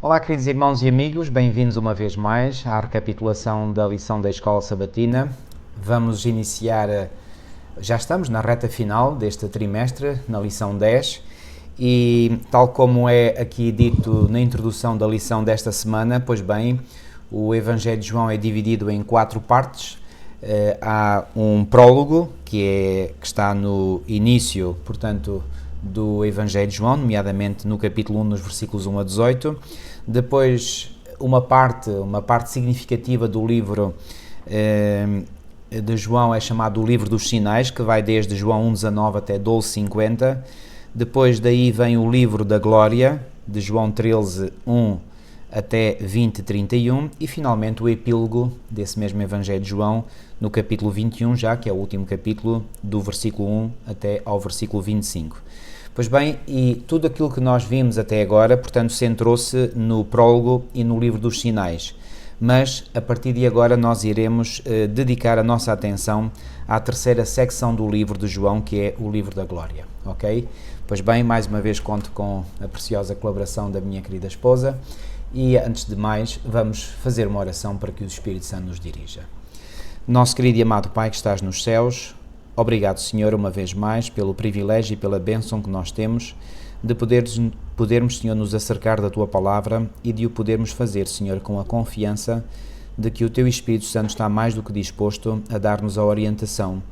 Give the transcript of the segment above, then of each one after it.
Olá, queridos irmãos e amigos, bem-vindos uma vez mais à recapitulação da lição da Escola Sabatina. Vamos iniciar, já estamos na reta final deste trimestre, na lição 10, e tal como é aqui dito na introdução da lição desta semana, pois bem, o Evangelho de João é dividido em 4 partes. Há um prólogo, que está no início, portanto, do Evangelho de João, nomeadamente no capítulo 1, nos versículos 1 a 18. Depois, uma parte significativa do livro de João é chamado o livro dos sinais, que vai desde João 1,19 até 12,50. Depois daí vem o livro da glória, de João 13,1 até 20,31. E finalmente o epílogo desse mesmo Evangelho de João, no capítulo 21, já que é o último capítulo, do versículo 1 até ao versículo 25. Pois bem, e tudo aquilo que nós vimos até agora, portanto, centrou-se no prólogo e no livro dos sinais. Mas, a partir de agora, nós iremos dedicar a nossa atenção à terceira secção do livro de João, que é o livro da glória, ok? Pois bem, mais uma vez conto com a preciosa colaboração da minha querida esposa e, antes de mais, vamos fazer uma oração para que o Espírito Santo nos dirija. Nosso querido e amado Pai que estás nos céus, obrigado, Senhor, uma vez mais, pelo privilégio e pela bênção que nós temos de podermos, Senhor, nos acercar da Tua Palavra e de o podermos fazer, Senhor, com a confiança de que o Teu Espírito Santo está mais do que disposto a dar-nos a orientação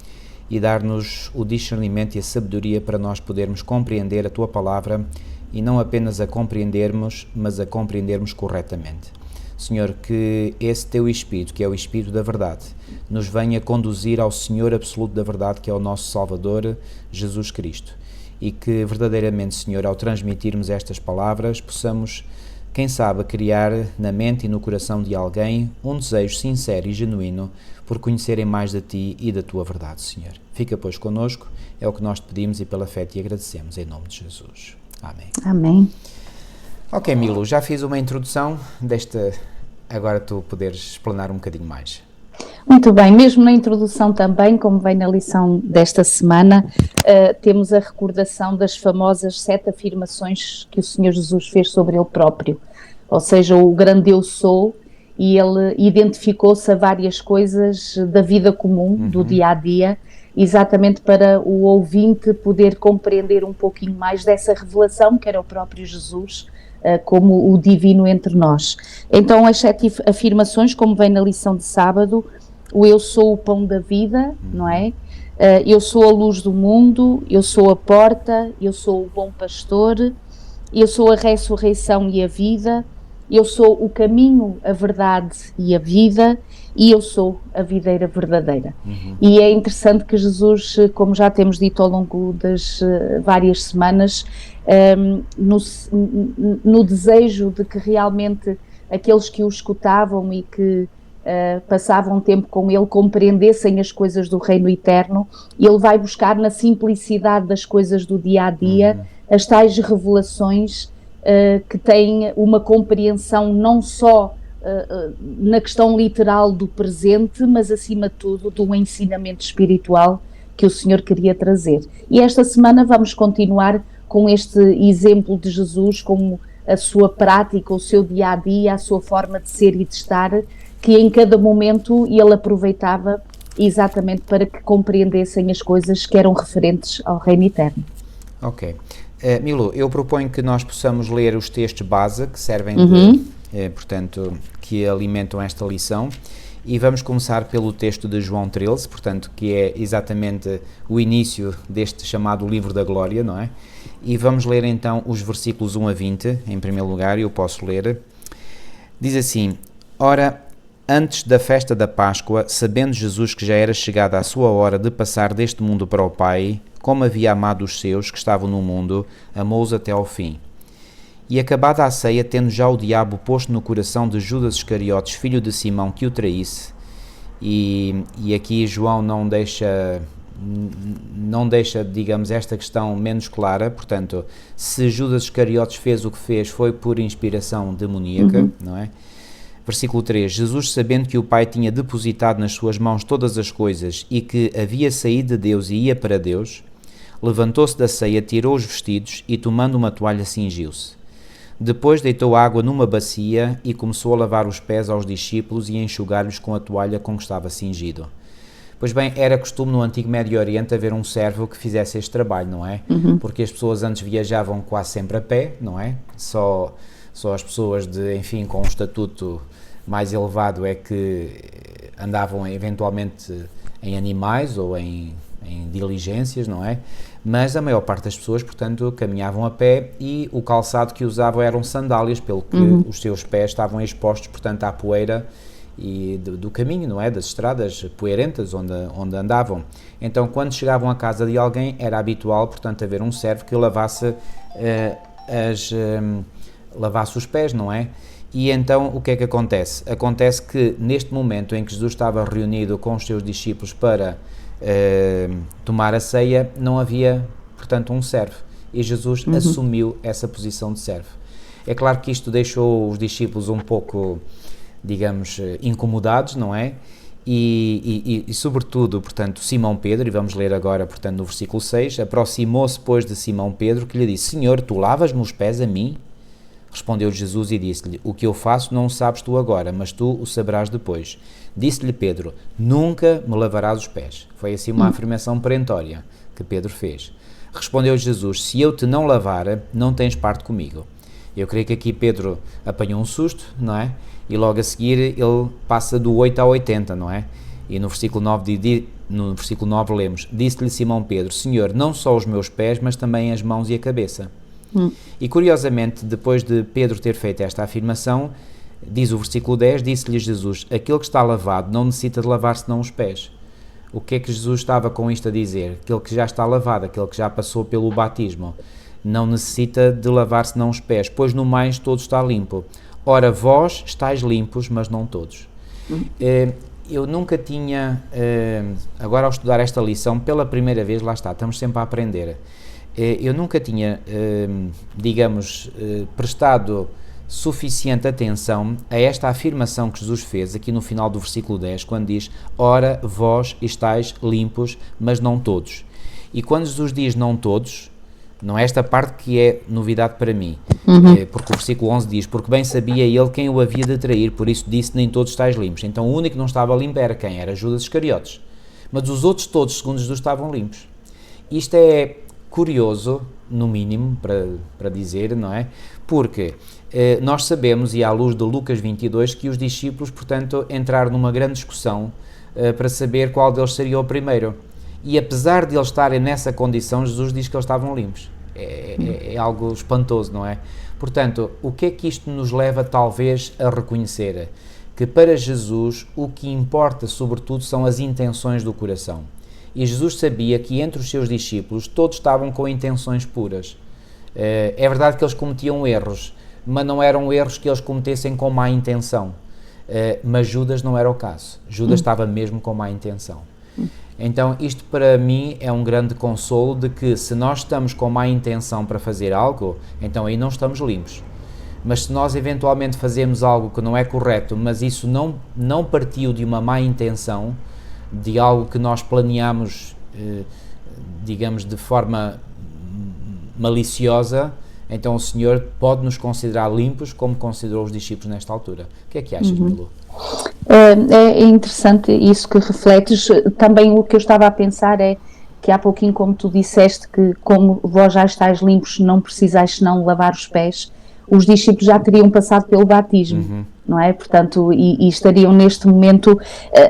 e dar-nos o discernimento e a sabedoria para nós podermos compreender a Tua Palavra e não apenas a compreendermos, mas a compreendermos corretamente. Senhor, que esse Teu Espírito, que é o Espírito da verdade, nos venha conduzir ao Senhor absoluto da verdade, que é o nosso Salvador, Jesus Cristo. E que verdadeiramente, Senhor, ao transmitirmos estas palavras, possamos, quem sabe, criar na mente e no coração de alguém um desejo sincero e genuíno por conhecerem mais de Ti e da Tua verdade, Senhor. Fica, pois, connosco, é o que nós te pedimos e pela fé te agradecemos, em nome de Jesus. Amém. Amém. Ok, Milu, já fiz uma introdução agora tu poderes explanar um bocadinho mais. Muito bem, mesmo na introdução também, como vem na lição desta semana, temos a recordação das famosas 7 afirmações que o Senhor Jesus fez sobre Ele próprio, ou seja, o grande eu sou, e Ele identificou-se a várias coisas da vida comum, do dia-a-dia, exatamente para o ouvinte poder compreender um pouquinho mais dessa revelação que era o próprio Jesus, como o divino entre nós. Então, as 7 afirmações, como vem na lição de sábado: o eu sou o pão da vida, não é? Eu sou a luz do mundo, eu sou a porta, eu sou o bom pastor, eu sou a ressurreição e a vida, eu sou o caminho, a verdade e a vida, e eu sou a videira verdadeira. E é interessante que Jesus, como já temos dito ao longo das várias semanas, no desejo de que realmente aqueles que o escutavam e que passavam tempo com ele compreendessem as coisas do reino eterno, ele vai buscar na simplicidade das coisas do dia-a-dia as tais revelações que têm uma compreensão não só na questão literal do presente, mas acima de tudo do ensinamento espiritual que o Senhor queria trazer. E esta semana vamos continuar com este exemplo de Jesus, como a sua prática, o seu dia-a-dia, a sua forma de ser e de estar, que em cada momento ele aproveitava exatamente para que compreendessem as coisas que eram referentes ao reino eterno. Ok. Milu, eu proponho que nós possamos ler os textos base que servem portanto, que alimentam esta lição, e vamos começar pelo texto de João 13, portanto, que é exatamente o início deste chamado livro da glória, não é? E vamos ler então os versículos 1 a 20, em primeiro lugar, eu posso ler. Diz assim: Ora, antes da festa da Páscoa, sabendo Jesus que já era chegada a sua hora de passar deste mundo para o Pai, como havia amado os seus que estavam no mundo, amou-os até ao fim. E acabada a ceia, tendo já o diabo posto no coração de Judas Iscariotes, filho de Simão, que o traísse, e aqui João não deixa, digamos, esta questão menos clara. Portanto, se Judas Iscariotes fez o que fez, foi por inspiração demoníaca, não é? Versículo 3: Jesus, sabendo que o Pai tinha depositado nas suas mãos todas as coisas e que havia saído de Deus e ia para Deus, levantou-se da ceia, tirou os vestidos e, tomando uma toalha, cingiu-se. Depois deitou água numa bacia e começou a lavar os pés aos discípulos e a enxugar-lhes com a toalha com que estava cingido. Pois bem, era costume no antigo Médio Oriente haver um servo que fizesse este trabalho, não é? Porque as pessoas antes viajavam quase sempre a pé, não é? Só as pessoas enfim, com um estatuto mais elevado é que andavam eventualmente em animais ou em diligências, não é? Mas a maior parte das pessoas, portanto, caminhavam a pé e o calçado que usavam eram sandálias, pelo que os seus pés estavam expostos, portanto, à poeira e do caminho, não é? Das estradas poeirentas onde andavam. Então, quando chegavam à casa de alguém, era habitual, portanto, haver um servo que lavasse os pés, não é? E então, o que é que acontece? Acontece que, neste momento em que Jesus estava reunido com os seus discípulos para tomar a ceia, não havia, portanto, um servo. E Jesus assumiu essa posição de servo. É claro que isto deixou os discípulos um pouco, digamos, incomodados, não é? E sobretudo, portanto, Simão Pedro, e vamos ler agora, portanto, no versículo 6, aproximou-se, pois, de Simão Pedro, que lhe disse: Senhor, tu lavas-me os pés a mim? Respondeu Jesus e disse-lhe: O que eu faço não o sabes tu agora, mas tu o saberás depois. Disse-lhe Pedro: Nunca me lavarás os pés. Foi assim uma afirmação perentória que Pedro fez. Respondeu Jesus: Se eu te não lavar, não tens parte comigo. Eu creio que aqui Pedro apanhou um susto, não é? E logo a seguir ele passa do 8 a 80, não é? E no versículo 9 lemos: Disse-lhe Simão Pedro: Senhor, não só os meus pés, mas também as mãos e a cabeça. E curiosamente, depois de Pedro ter feito esta afirmação, diz o versículo 10, disse-lhe Jesus: aquele que está lavado não necessita de lavar senão os pés. O que é que Jesus estava com isto a dizer? Aquele que já está lavado, aquele que já passou pelo batismo, não necessita de lavar senão os pés, pois no mais todo está limpo. Ora, vós estáis limpos, mas não todos. Eu nunca tinha, agora ao estudar esta lição, pela primeira vez, lá está, estamos sempre a aprender. Eu nunca tinha, prestado suficiente atenção a esta afirmação que Jesus fez aqui no final do versículo 10, quando diz: ora, vós estáis limpos, mas não todos. E quando Jesus diz não todos, não é esta parte que é novidade para mim, porque o versículo 11 diz: porque bem sabia ele quem o havia de trair, por isso disse: nem todos estáis limpos. Então o único que não estava limpo era quem? Era Judas Iscariotes. Mas os outros todos, segundo Jesus, estavam limpos. Isto é curioso, no mínimo, para dizer, não é? Porque nós sabemos, e à luz de Lucas 22, que os discípulos, portanto, entraram numa grande discussão para saber qual deles seria o primeiro. E apesar de eles estarem nessa condição, Jesus diz que eles estavam limpos. É algo espantoso, não é? Portanto, o que é que isto nos leva, talvez, a reconhecer? Que para Jesus o que importa, sobretudo, são as intenções do coração. E Jesus sabia que entre os seus discípulos todos estavam com intenções puras. É verdade que eles cometiam erros, mas não eram erros que eles cometessem com má intenção. Mas Judas não era o caso. Judas estava mesmo com má intenção. Então isto para mim é um grande consolo de que se nós estamos com má intenção para fazer algo, então aí não estamos limpos. Mas se nós eventualmente fazemos algo que não é correto, mas isso não partiu de uma má intenção, de algo que nós planeamos, digamos, de forma maliciosa, então o Senhor pode nos considerar limpos, como considerou os discípulos nesta altura. O que é que achas, Milu? É interessante isso que refletes. Também o que eu estava a pensar é que há pouquinho, como tu disseste, que como vós já estáis limpos, não precisais senão lavar os pés, os discípulos já teriam passado pelo batismo, não é? Portanto, e estariam neste momento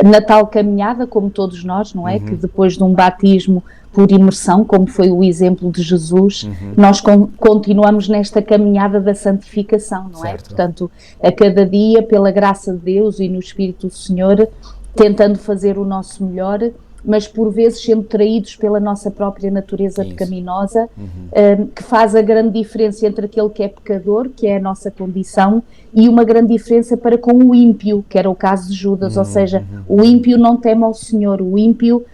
na tal caminhada, como todos nós, não é? Que depois de um batismo por imersão, como foi o exemplo de Jesus, nós continuamos nesta caminhada da santificação, não é? Portanto, a cada dia, pela graça de Deus e no Espírito do Senhor, tentando fazer o nosso melhor, mas por vezes sendo traídos pela nossa própria natureza pecaminosa, que faz a grande diferença entre aquele que é pecador, que é a nossa condição, e uma grande diferença para com o ímpio, que era o caso de Judas, ou seja, o ímpio não teme ao Senhor, o ímpio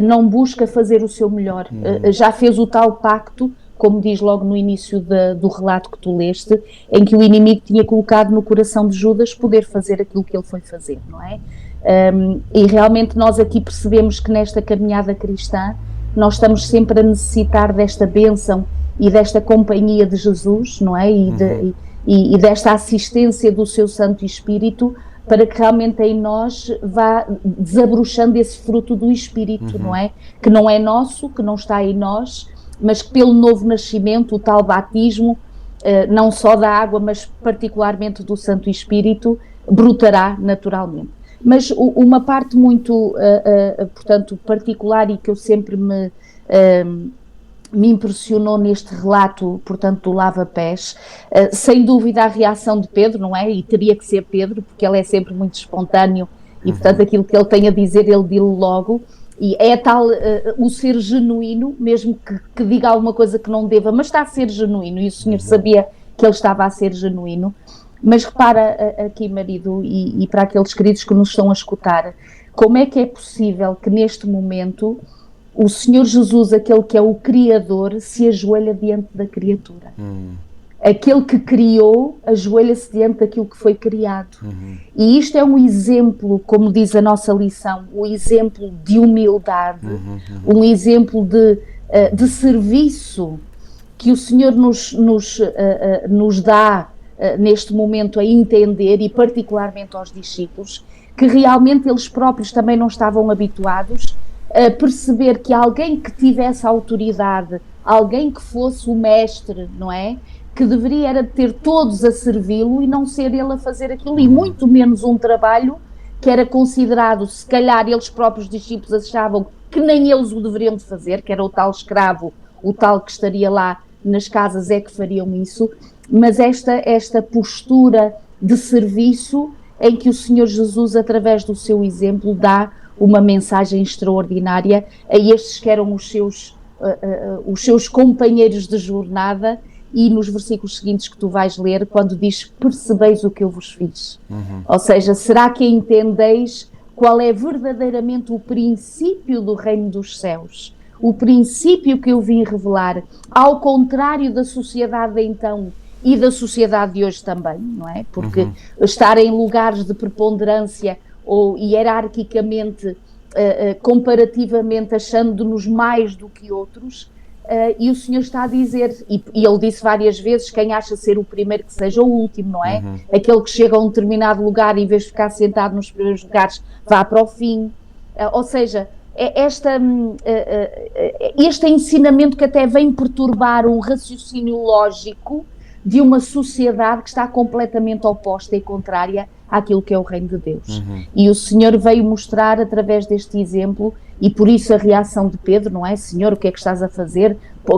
não busca fazer o seu melhor, já fez o tal pacto, como diz logo no início do relato que tu leste, em que o inimigo tinha colocado no coração de Judas poder fazer aquilo que ele foi fazer, não é? E realmente nós aqui percebemos que nesta caminhada cristã nós estamos sempre a necessitar desta bênção e desta companhia de Jesus, não é? E desta assistência do seu Santo Espírito, para que realmente em nós vá desabrochando esse fruto do Espírito, não é? Que não é nosso, que não está em nós, mas que pelo novo nascimento, o tal batismo, não só da água, mas particularmente do Santo Espírito, brotará naturalmente. Mas uma parte muito, portanto, particular e que eu sempre me impressionou neste relato, portanto, do lava-pés, sem dúvida a reação de Pedro, não é? E teria que ser Pedro, porque ele é sempre muito espontâneo e, portanto, aquilo que ele tem a dizer, ele diz logo. E é tal o ser genuíno, mesmo que diga alguma coisa que não deva, mas está a ser genuíno, e o Senhor sabia que ele estava a ser genuíno. Mas repara aqui, marido, e para aqueles queridos que nos estão a escutar, como é que é possível que neste momento o Senhor Jesus, aquele que é o Criador, se ajoelha diante da criatura? Aquele que criou, ajoelha-se diante daquilo que foi criado. E isto é um exemplo, como diz a nossa lição, um exemplo de humildade, um exemplo de serviço que o Senhor nos dá neste momento a entender, e particularmente aos discípulos, que realmente eles próprios também não estavam habituados a perceber que alguém que tivesse autoridade, alguém que fosse o mestre, não é? Que deveria era ter todos a servi-lo e não ser ele a fazer aquilo, e muito menos um trabalho que era considerado, se calhar eles próprios discípulos achavam que nem eles o deveriam de fazer, que era o tal escravo, o tal que estaria lá nas casas é que fariam isso, mas esta postura de serviço em que o Senhor Jesus, através do seu exemplo, dá uma mensagem extraordinária a estes que eram os seus companheiros de jornada, e nos versículos seguintes que tu vais ler, quando diz: percebeis o que eu vos fiz. Ou seja, será que entendeis qual é verdadeiramente o princípio do reino dos céus? O princípio que eu vim revelar, ao contrário da sociedade de então e da sociedade de hoje também, não é? Porque estar em lugares de preponderância ou hierarquicamente, comparativamente, achando-nos mais do que outros, e o Senhor está a dizer, e ele disse várias vezes: quem acha ser o primeiro, que seja o último, não é? Aquele que chega a um determinado lugar, em vez de ficar sentado nos primeiros lugares, vá para o fim. Ou seja, este ensinamento que até vem perturbar um raciocínio lógico de uma sociedade que está completamente oposta e contrária àquilo que é o reino de Deus. E o Senhor veio mostrar através deste exemplo, e por isso a reação de Pedro, não é? Senhor, o que é que estás a fazer?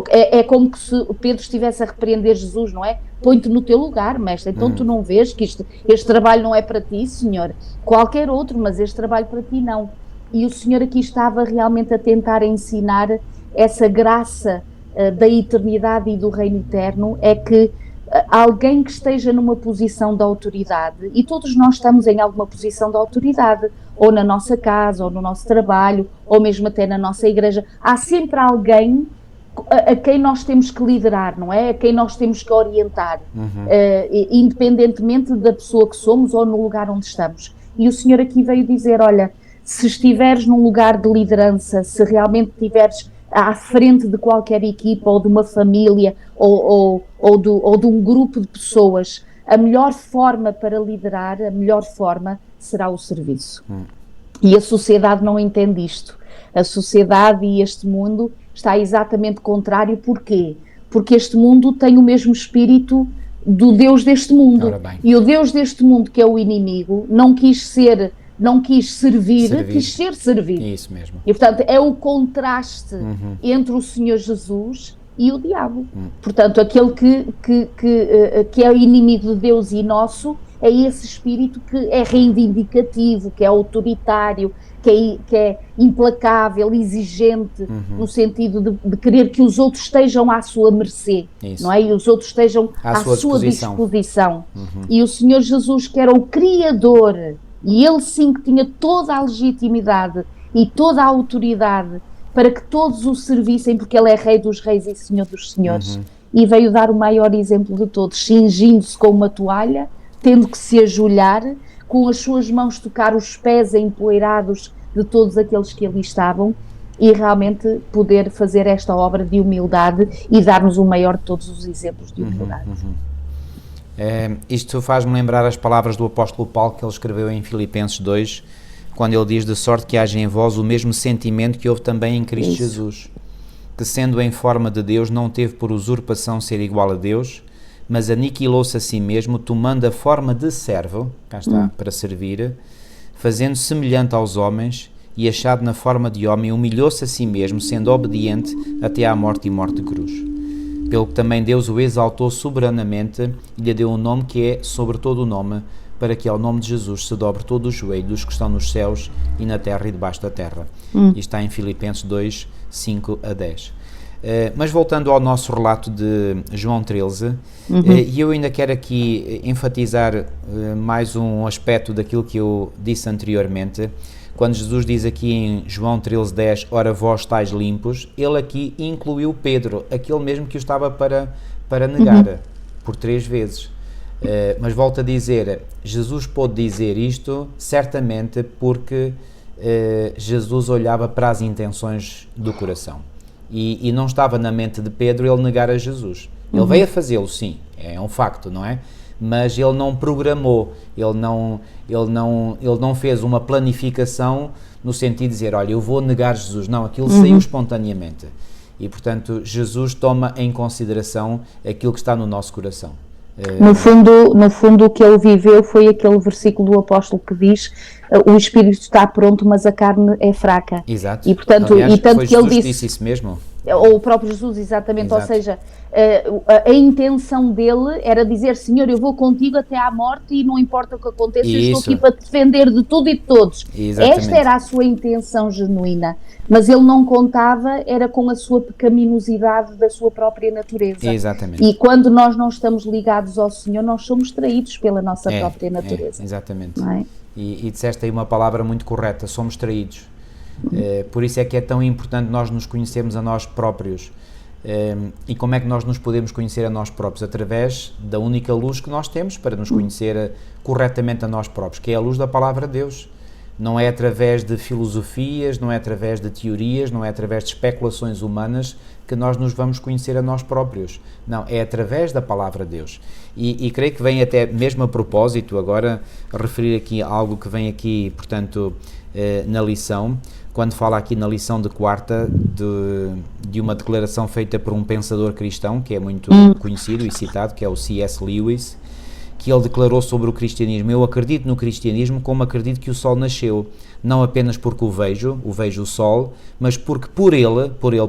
É como que se Pedro estivesse a repreender Jesus, não é? Põe-te no teu lugar, mestre, então tu não vês que este trabalho não é para ti, Senhor? Qualquer outro, mas este trabalho para ti não. E o Senhor aqui estava realmente a tentar ensinar essa graça da eternidade e do reino eterno, é que alguém que esteja numa posição de autoridade, e todos nós estamos em alguma posição de autoridade, ou na nossa casa, ou no nosso trabalho, ou mesmo até na nossa igreja, há sempre alguém a quem nós temos que liderar, não é? A quem nós temos que orientar, independentemente da pessoa que somos ou no lugar onde estamos. E o Senhor aqui veio dizer: olha, se estiveres num lugar de liderança, se realmente estiveres à frente de qualquer equipa ou de uma família ou de um grupo de pessoas, a melhor forma para liderar, a melhor forma será o serviço. E a sociedade não entende isto. A sociedade e este mundo está exatamente contrário. Porquê? Porque este mundo tem o mesmo espírito do Deus deste mundo. E o Deus deste mundo, que é o inimigo, não quis servir, quis ser servido. Isso mesmo. E portanto é o contraste entre o Senhor Jesus e o diabo. Portanto, aquele que é o inimigo de Deus e nosso, é esse espírito que é reivindicativo, que é autoritário, que é implacável, exigente, no sentido de querer que os outros estejam à sua mercê, não é? E os outros estejam à sua disposição. E o Senhor Jesus, que era o Criador, e ele sim que tinha toda a legitimidade e toda a autoridade para que todos o servissem, porque ele é Rei dos Reis e Senhor dos Senhores, e veio dar o maior exemplo de todos, cingindo-se com uma toalha, tendo que se ajoelhar, com as suas mãos tocar os pés empoeirados de todos aqueles que ali estavam, e realmente poder fazer esta obra de humildade e dar-nos o maior de todos os exemplos de humildade. Isto faz-me lembrar as palavras do apóstolo Paulo que ele escreveu em Filipenses 2, quando ele diz: de sorte que haja em vós o mesmo sentimento que houve também em Cristo Jesus, que sendo em forma de Deus não teve por usurpação ser igual a Deus, mas aniquilou-se a si mesmo, tomando a forma de servo, cá está, para servir, fazendo semelhante aos homens, e achado na forma de homem, humilhou-se a si mesmo, sendo obediente até à morte e morte de cruz. Pelo que também Deus o exaltou soberanamente e lhe deu um nome que é sobre todo o nome, para que ao nome de Jesus se dobre todo o joelho dos que estão nos céus e na terra e debaixo da terra. Isto está em Filipenses 2, 5 a 10. Mas voltando ao nosso relato de João 13, e eu ainda quero aqui enfatizar mais um aspecto daquilo que eu disse anteriormente. Quando Jesus diz aqui em João 13, 10, ora vós estáis limpos, ele aqui incluiu Pedro, aquele mesmo que o estava para negar por 3 vezes. Mas volto a dizer, Jesus pôde dizer isto certamente porque Jesus olhava para as intenções do coração e não estava na mente de Pedro ele negar a Jesus. Ele veio a fazê-lo, sim, é um facto, não é? Mas ele não programou, ele não fez uma planificação no sentido de dizer, olha, eu vou negar Jesus. Não, aquilo saiu espontaneamente. E, portanto, Jesus toma em consideração aquilo que está no nosso coração. No fundo, o que ele viveu foi aquele versículo do apóstolo que diz: o espírito está pronto, mas a carne é fraca. Exato. E, portanto, aliás, tanto foi que ele disse isso mesmo. Ou o próprio Jesus, exatamente. Exato. Ou seja, a intenção dele era dizer: Senhor, eu vou contigo até à morte e não importa o que aconteça, eu estou aqui para te defender de tudo e de todos. Exatamente. Esta era a sua intenção genuína, mas ele não contava, era com a sua pecaminosidade da sua própria natureza. Exatamente. E quando nós não estamos ligados ao Senhor, nós somos traídos pela nossa própria natureza. Exatamente. Não é? E disseste aí uma palavra muito correta, somos traídos. Por isso é que é tão importante nós nos conhecermos a nós próprios. E como é que nós nos podemos conhecer a nós próprios? Através da única luz que nós temos para nos conhecer corretamente a nós próprios, que é a luz da palavra de Deus. Não é através de filosofias, não é através de teorias, não é através de especulações humanas que nós nos vamos conhecer a nós próprios. Não, é através da palavra de Deus. E creio que vem até mesmo a propósito, agora, a referir aqui algo que vem aqui, portanto, na lição, quando fala aqui na lição de quarta de uma declaração feita por um pensador cristão, que é muito conhecido e citado, que é o C.S. Lewis, que ele declarou sobre o cristianismo: eu acredito no cristianismo como acredito que o sol nasceu, não apenas porque o vejo o sol, mas porque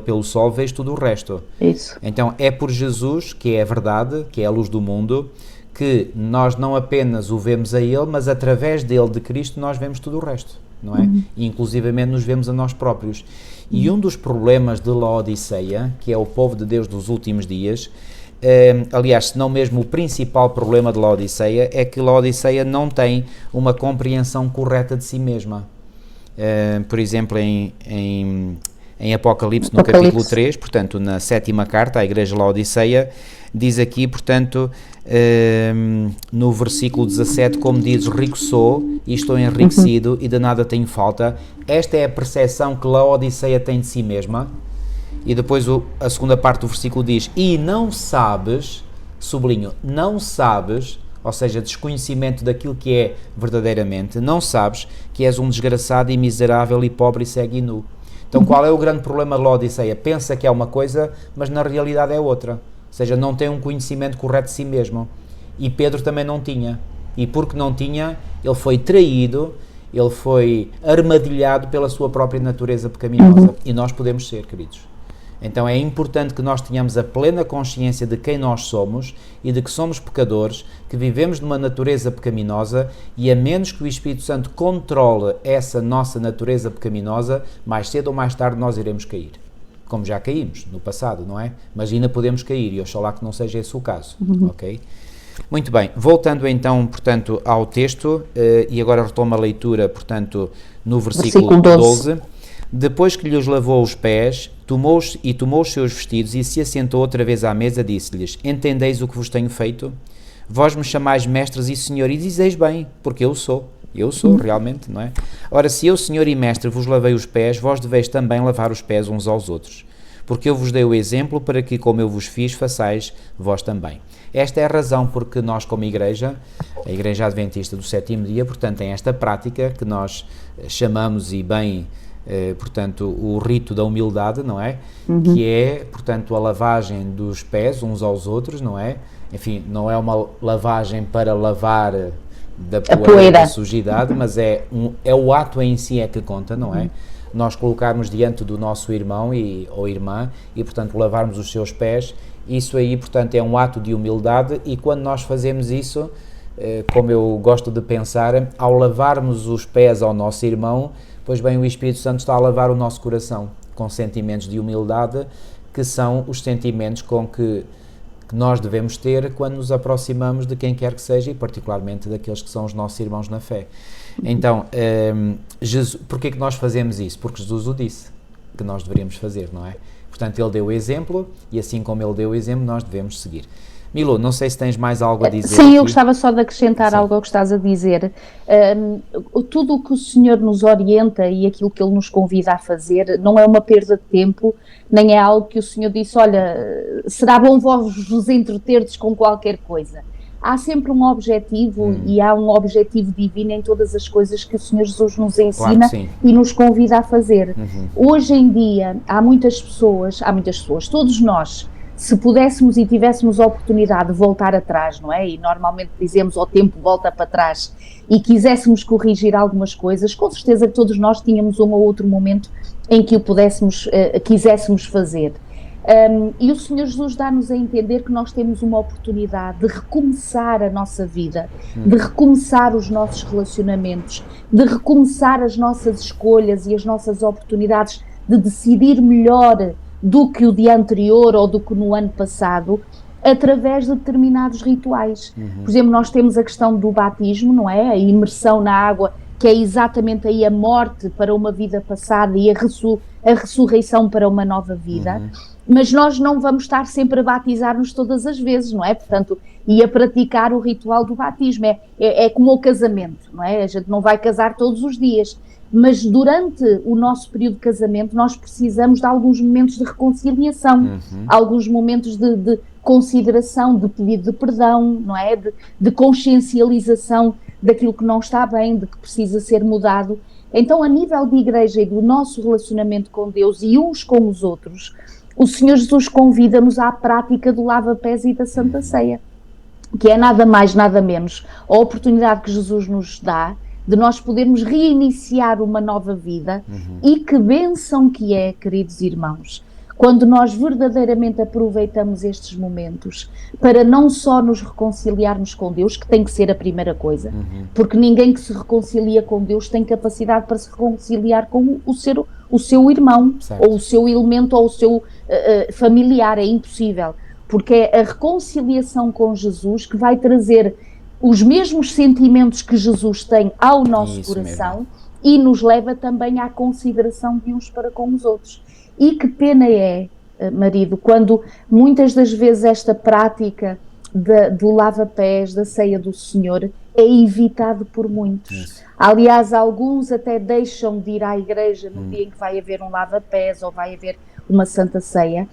pelo sol, vejo tudo o resto. Isso. Então é por Jesus, que é a verdade, que é a luz do mundo, que nós não apenas o vemos a ele, mas através dele, de Cristo, nós vemos tudo o resto, não é? E inclusivamente nos vemos a nós próprios. E um dos problemas de Laodiceia, que é o povo de Deus dos últimos dias, aliás, se não mesmo o principal problema de Laodiceia, é que Laodiceia não tem uma compreensão correta de si mesma. Por exemplo, em Apocalipse, no capítulo 3, portanto, na 7ª carta à igreja de Laodiceia, diz aqui, portanto, no versículo 17, como dizes, rico sou e estou enriquecido e de nada tenho falta. Esta é a percepção que Laodiceia tem de si mesma. E depois a segunda parte do versículo diz: e não sabes, sublinho, não sabes, ou seja, desconhecimento daquilo que é verdadeiramente, não sabes que és um desgraçado e miserável e pobre e cego e nu. Então qual é o grande problema de Laodiceia? Pensa que é uma coisa, mas na realidade é outra. Ou seja, não tem um conhecimento correto de si mesmo. E Pedro também não tinha. E porque não tinha, ele foi traído, ele foi armadilhado pela sua própria natureza pecaminosa. E nós podemos ser, queridos. Então é importante que nós tenhamos a plena consciência de quem nós somos e de que somos pecadores, que vivemos numa natureza pecaminosa, e a menos que o Espírito Santo controle essa nossa natureza pecaminosa, mais cedo ou mais tarde nós iremos cair. Como já caímos no passado, não é? Mas ainda podemos cair, e oxalá que não seja esse o caso, ok? Muito bem, voltando então, portanto, ao texto, e agora retomo a leitura, portanto, no versículo 12. Depois que lhes lavou os pés, tomou os seus vestidos e se assentou outra vez à mesa, disse-lhes: entendeis o que vos tenho feito? Vós me chamais mestres e senhor, e dizeis bem, porque eu sou. Eu sou realmente, não é? Ora, se eu, Senhor e Mestre, vos lavei os pés, vós deveis também lavar os pés uns aos outros. Porque eu vos dei o exemplo para que, como eu vos fiz, façais vós também. Esta é a razão porque nós, como igreja, a Igreja Adventista do Sétimo Dia, portanto, tem esta prática que nós chamamos e bem, portanto, o rito da humildade, não é? Que é, portanto, a lavagem dos pés uns aos outros, não é? Enfim, não é uma lavagem para lavar da poeira, da sujidade, mas é o ato em si é que conta, não é? Nós colocarmos diante do nosso irmão ou irmã e, portanto, lavarmos os seus pés, isso aí, portanto, é um ato de humildade e quando nós fazemos isso, como eu gosto de pensar, ao lavarmos os pés ao nosso irmão, pois bem, o Espírito Santo está a lavar o nosso coração com sentimentos de humildade, que são os sentimentos com que nós devemos ter quando nos aproximamos de quem quer que seja e particularmente daqueles que são os nossos irmãos na fé. Então, porquê que nós fazemos isso? Porque Jesus o disse que nós deveríamos fazer, não é? Portanto, ele deu o exemplo e assim como ele deu o exemplo, nós devemos seguir. Milu, não sei se tens mais algo a dizer. Sim, eu gostava só de acrescentar algo ao que estás a dizer. Tudo o que o Senhor nos orienta e aquilo que Ele nos convida a fazer não é uma perda de tempo, nem é algo que o Senhor disse, olha, será bom vos entreterdes com qualquer coisa. Há sempre um objetivo e há um objetivo divino em todas as coisas que o Senhor Jesus nos ensina e nos convida a fazer. Hoje em dia há muitas pessoas, todos nós, se pudéssemos e tivéssemos a oportunidade de voltar atrás, não é? E normalmente dizemos o tempo volta para trás e quiséssemos corrigir algumas coisas, com certeza que todos nós tínhamos um ou outro momento em que o quiséssemos fazer. E o Senhor Jesus dá-nos a entender que nós temos uma oportunidade de recomeçar a nossa vida, de recomeçar os nossos relacionamentos, de recomeçar as nossas escolhas e as nossas oportunidades de decidir melhor do que o dia anterior ou do que no ano passado, através de determinados rituais. Por exemplo, nós temos a questão do batismo, não é? A imersão na água, que é exatamente aí a morte para uma vida passada e a ressurreição para uma nova vida. Mas nós não vamos estar sempre a batizar-nos todas as vezes, não é? Portanto, e a praticar o ritual do batismo. É como o casamento, não é? A gente não vai casar todos os dias. Mas durante o nosso período de casamento nós precisamos de alguns momentos de reconciliação, alguns momentos de consideração, de pedido de perdão, não é? De consciencialização daquilo que não está bem, de que precisa ser mudado. Então, a nível de igreja e do nosso relacionamento com Deus e uns com os outros, o Senhor Jesus convida-nos à prática do lava-pés e da Santa Ceia, que é nada mais, nada menos a oportunidade que Jesus nos dá de nós podermos reiniciar uma nova vida e que bênção que é, queridos irmãos, quando nós verdadeiramente aproveitamos estes momentos para não só nos reconciliarmos com Deus, que tem que ser a primeira coisa, porque ninguém que se reconcilia com Deus tem capacidade para se reconciliar com o seu irmão, ou o seu elemento, ou o seu familiar, é impossível, porque é a reconciliação com Jesus que vai trazer os mesmos sentimentos que Jesus tem ao nosso coração e nos leva também à consideração de uns para com os outros. E que pena é, marido, quando muitas das vezes esta prática do lava-pés, da ceia do Senhor, é evitado por muitos. Aliás, alguns até deixam de ir à igreja no dia em que vai haver um lava-pés ou vai haver uma Santa Ceia,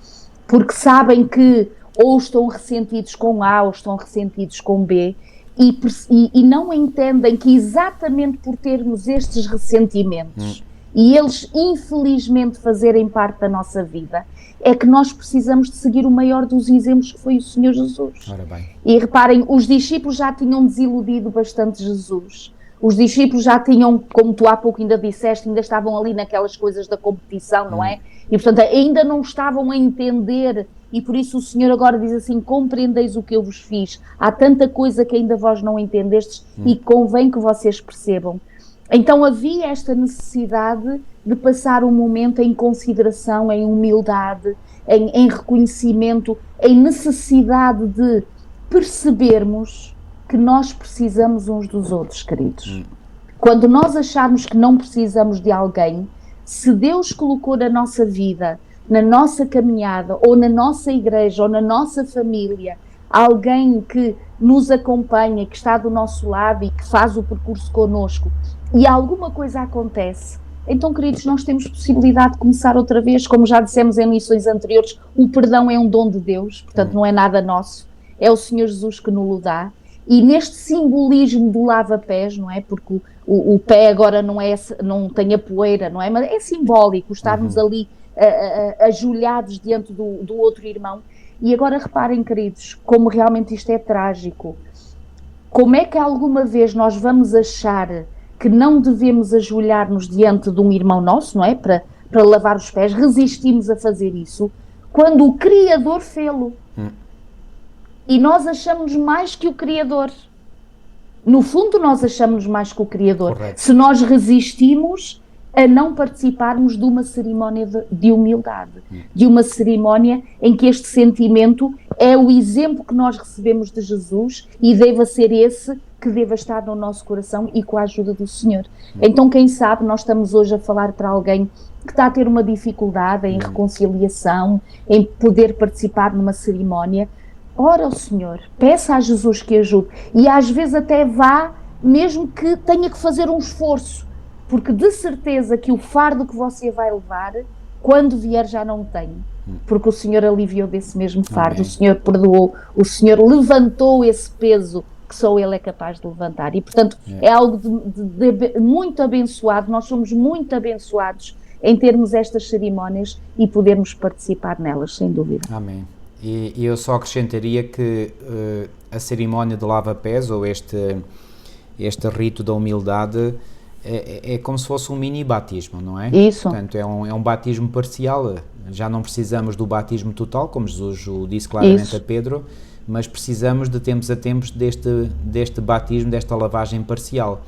porque sabem que ou estão ressentidos com A ou estão ressentidos com B, e não entendem que exatamente por termos estes ressentimentos e eles infelizmente fazerem parte da nossa vida, é que nós precisamos de seguir o maior dos exemplos, que foi o Senhor Jesus. Ora bem. E reparem, os discípulos já tinham desiludido bastante Jesus. Os discípulos já tinham, como tu há pouco ainda disseste, ainda estavam ali naquelas coisas da competição, não é? E portanto ainda não estavam a entender, e por isso o Senhor agora diz assim: compreendeis o que eu vos fiz, há tanta coisa que ainda vós não entendestes e convém que vocês percebam. Então havia esta necessidade de passar um momento em consideração, em humildade, em reconhecimento, em necessidade de percebermos que nós precisamos uns dos outros, queridos. Quando nós acharmos que não precisamos de alguém, se Deus colocou na nossa vida, na nossa caminhada, ou na nossa igreja, ou na nossa família, alguém que nos acompanha, que está do nosso lado e que faz o percurso connosco, e alguma coisa acontece, então, queridos, nós temos possibilidade de começar outra vez, como já dissemos em lições anteriores, o perdão é um dom de Deus, portanto não é nada nosso, é o Senhor Jesus que nos o dá, e neste simbolismo do lava-pés, não é? Porque o pé agora não tem a poeira, não é? Mas é simbólico estarmos ali ajoelhados diante do outro irmão. E agora reparem, queridos, como realmente isto é trágico. Como é que alguma vez nós vamos achar que não devemos ajoelhar-nos diante de um irmão nosso, não é? Para lavar os pés, resistimos a fazer isso, quando o Criador fê-lo. E nós achamos mais que o Criador. No fundo, nós achamos mais que o Criador. Correto. Se nós resistimos a não participarmos de uma cerimónia de humildade, de uma cerimónia em que este sentimento é o exemplo que nós recebemos de Jesus e deva ser esse que deva estar no nosso coração e com a ajuda do Senhor. Então, quem sabe, nós estamos hoje a falar para alguém que está a ter uma dificuldade em reconciliação, em poder participar numa cerimónia. Ora ao Senhor, peça a Jesus que ajude, e às vezes até vá, mesmo que tenha que fazer um esforço, porque de certeza que o fardo que você vai levar, quando vier já não tem, porque o Senhor aliviou desse mesmo fardo. Amém. O Senhor perdoou, o Senhor levantou esse peso que só Ele é capaz de levantar, e portanto é algo de muito abençoado. Nós somos muito abençoados em termos estas cerimónias e podermos participar nelas, sem dúvida. Amém. E eu só acrescentaria que a cerimónia de lava-pés, ou este rito da humildade, é como se fosse um mini batismo, não é? Isso. Portanto, é um batismo parcial. Já não precisamos do batismo total, como Jesus o disse claramente a Pedro, mas precisamos de tempos a tempos deste batismo, desta lavagem parcial.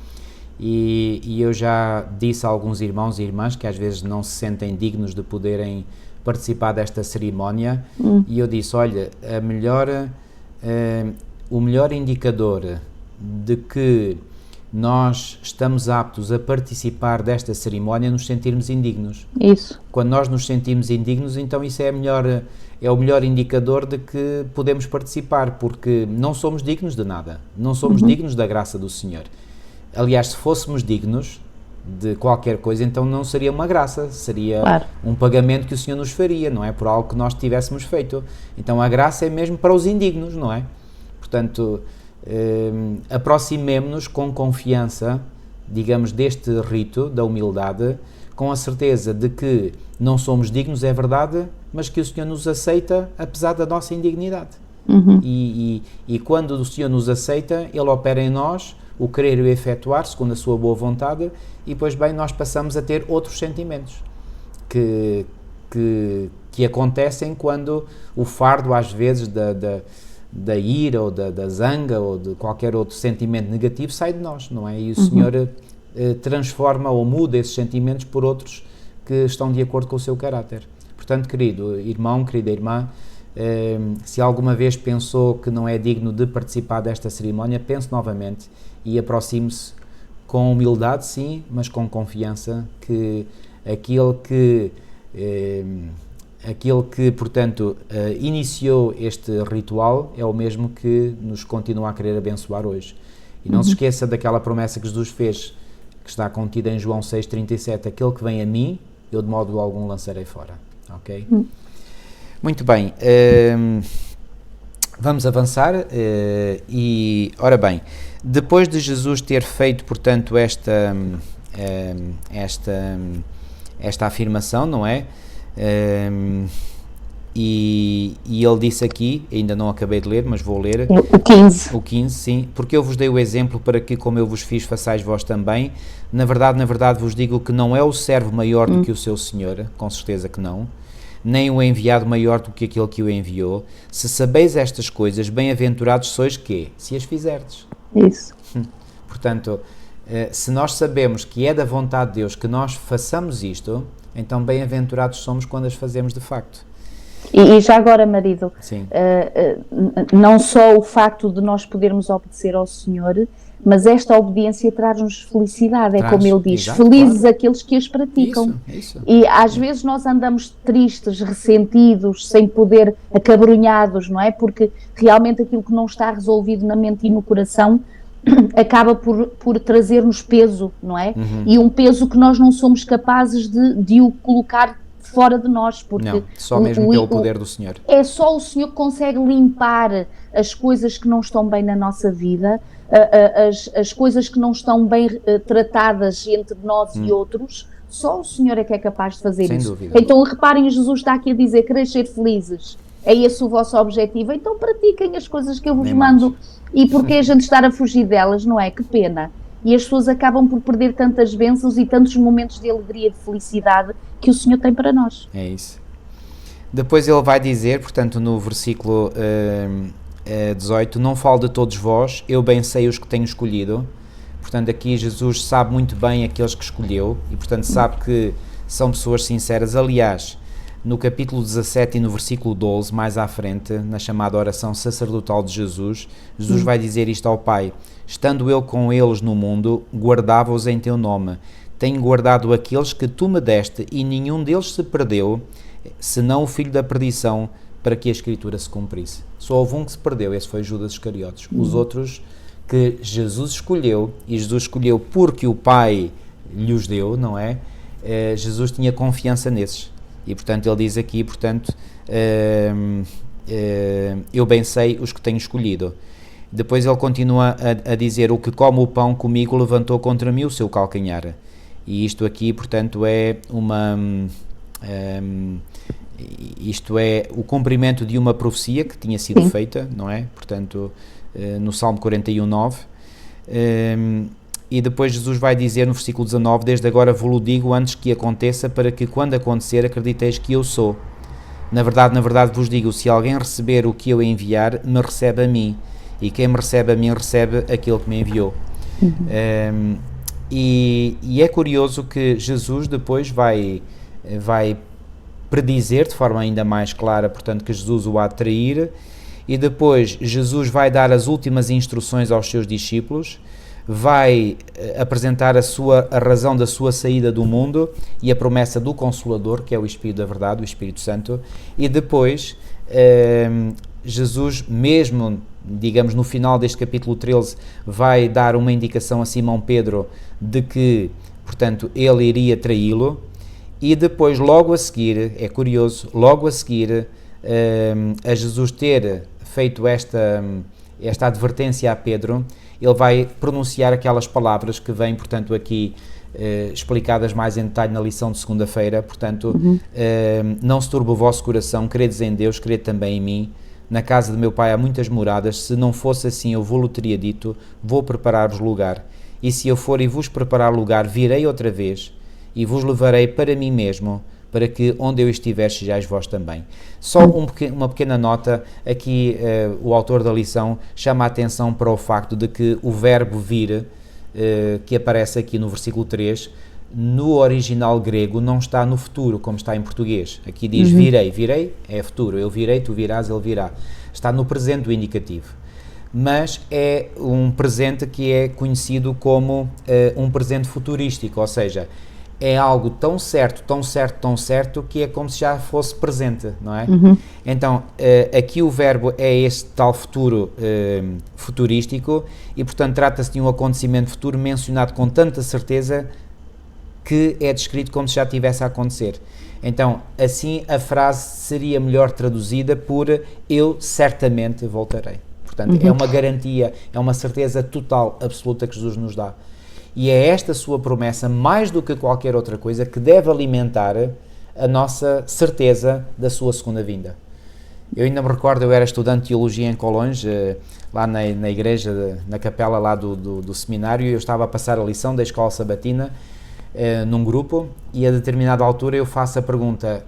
E eu já disse a alguns irmãos e irmãs que às vezes não se sentem dignos de poderem participar desta cerimónia, e eu disse, olha, o melhor indicador de que nós estamos aptos a participar desta cerimónia é nos sentirmos indignos. Isso. Quando nós nos sentimos indignos, então isso é o melhor indicador de que podemos participar, porque não somos dignos de nada, não somos dignos da graça do Senhor. Aliás, se fôssemos dignos de qualquer coisa, então não seria uma graça, seria um pagamento que o Senhor nos faria, não é? Por algo que nós tivéssemos feito. Então a graça é mesmo para os indignos, não é? Portanto, aproximemo-nos com confiança, digamos, deste rito da humildade, com a certeza de que não somos dignos, é verdade, mas que o Senhor nos aceita apesar da nossa indignidade. E quando o Senhor nos aceita, Ele opera em nós o querer e o efetuar, segundo a sua boa vontade, e depois bem nós passamos a ter outros sentimentos que acontecem quando o fardo, às vezes, da ira ou da zanga ou de qualquer outro sentimento negativo sai de nós, não é? E o Senhor transforma ou muda esses sentimentos por outros que estão de acordo com o seu caráter. Portanto, querido irmão, querida irmã, se alguma vez pensou que não é digno de participar desta cerimónia, pense novamente e aproxime-se com humildade, sim, mas com confiança que aquele que, portanto, iniciou este ritual é o mesmo que nos continua a querer abençoar hoje. E não se esqueça daquela promessa que Jesus fez, que está contida em João 6,37, aquele que vem a mim, eu de modo algum lançarei fora. Ok? Muito bem. Vamos avançar e, ora bem, depois de Jesus ter feito, portanto, esta afirmação, não é? E ele disse aqui, ainda não acabei de ler, mas vou ler o 15, sim, porque eu vos dei o exemplo para que, como eu vos fiz, façais vós também. Na verdade vos digo que não é o servo maior do que o seu senhor, com certeza que não, nem o enviado maior do que aquele que o enviou. Se sabeis estas coisas, bem-aventurados sois que, se as fizerdes. Isso. Portanto, se nós sabemos que é da vontade de Deus que nós façamos isto, então bem-aventurados somos quando as fazemos de facto. E já agora, marido, Sim. Não só o facto de nós podermos obedecer ao Senhor, mas esta obediência traz-nos felicidade, é como ele diz, exato, felizes aqueles que as praticam. Isso. E às vezes nós andamos tristes, ressentidos, sem poder, acabrunhados, não é? Porque realmente aquilo que não está resolvido na mente e no coração acaba por trazer-nos peso, não é? E um peso que nós não somos capazes de o colocar fora de nós, porque não, só mesmo pelo poder do Senhor. É só o Senhor que consegue limpar as coisas que não estão bem na nossa vida, as coisas que não estão bem tratadas entre nós e outros. Só o Senhor é que é capaz de fazer Sem isso. dúvida. Então reparem, Jesus está aqui a dizer: quereis ser felizes, é esse o vosso objetivo, então pratiquem as coisas que eu vos Nem mando. mais. E porque a gente estar a fugir delas, não é? Que pena. E as pessoas acabam por perder tantas bênçãos e tantos momentos de alegria e de felicidade que o Senhor tem para nós. É isso. Depois ele vai dizer, portanto, no versículo 18: não falo de todos vós, eu bem sei os que tenho escolhido. Portanto, aqui Jesus sabe muito bem aqueles que escolheu e, portanto, sabe que são pessoas sinceras. Aliás, no capítulo 17 e no versículo 12, mais à frente, na chamada oração sacerdotal de Jesus, Jesus vai dizer isto ao Pai: estando eu com eles no mundo, guardava-os em teu nome. Tenho guardado aqueles que tu me deste e nenhum deles se perdeu, senão o filho da perdição, para que a Escritura se cumprisse. Só houve um que se perdeu, esse foi Judas Iscariotes. Os outros que Jesus escolheu, e Jesus escolheu porque o Pai lhes deu, não é? Jesus tinha confiança nesses. E, portanto, ele diz aqui, portanto, eu bem sei os que tenho escolhido. Depois ele continua a dizer: o que come o pão comigo levantou contra mim o seu calcanhar. E isto aqui, portanto, é isto é o cumprimento de uma profecia que tinha sido feita, não é? Portanto, no Salmo 41:9. E depois Jesus vai dizer no versículo 19: desde agora vos-lo digo antes que aconteça, para que quando acontecer acrediteis que eu sou. Na verdade vos digo, se alguém receber o que eu enviar, me recebe a mim, e quem me recebe a mim, recebe aquele que me enviou. E é curioso que Jesus depois vai predizer de forma ainda mais clara, portanto, que Jesus o há de trair, e depois Jesus vai dar as últimas instruções aos seus discípulos, vai apresentar a razão da sua saída do mundo e a promessa do Consolador, que é o Espírito da Verdade, o Espírito Santo, e depois Jesus, mesmo, digamos, no final deste capítulo 13, vai dar uma indicação a Simão Pedro de que, portanto, ele iria traí-lo, e depois, logo a seguir, é curioso, logo a seguir a Jesus ter feito esta advertência a Pedro, ele vai pronunciar aquelas palavras que vêm, portanto, aqui explicadas mais em detalhe na lição de segunda-feira, portanto, não se turbe o vosso coração, credes em Deus, crede também em mim, na casa de meu pai há muitas moradas, se não fosse assim eu vou-lhe teria dito, vou preparar-vos lugar, e se eu for e vos preparar lugar, virei outra vez, e vos levarei para mim mesmo, para que onde eu estiver sejais vós também. Só uma pequena nota, aqui o autor da lição chama a atenção para o facto de que o verbo vir, que aparece aqui no versículo 3, no original grego não está no futuro, como está em português. Aqui diz virei, virei é futuro, eu virei, tu virás, ele virá. Está no presente do indicativo. Mas é um presente que é conhecido como um presente futurístico, ou seja, é algo tão certo, tão certo, tão certo, que é como se já fosse presente, não é? Então, aqui o verbo é este tal futuro futurístico e, portanto, trata-se de um acontecimento futuro mencionado com tanta certeza que é descrito como se já tivesse a acontecer. Então, assim, a frase seria melhor traduzida por eu certamente voltarei. Portanto, é uma garantia, é uma certeza total, absoluta que Jesus nos dá. E é esta sua promessa, mais do que qualquer outra coisa, que deve alimentar a nossa certeza da sua segunda vinda. Eu ainda me recordo, eu era estudante de teologia em Colões, lá na igreja, na capela lá do seminário, e eu estava a passar a lição da escola sabatina num grupo, e a determinada altura eu faço a pergunta: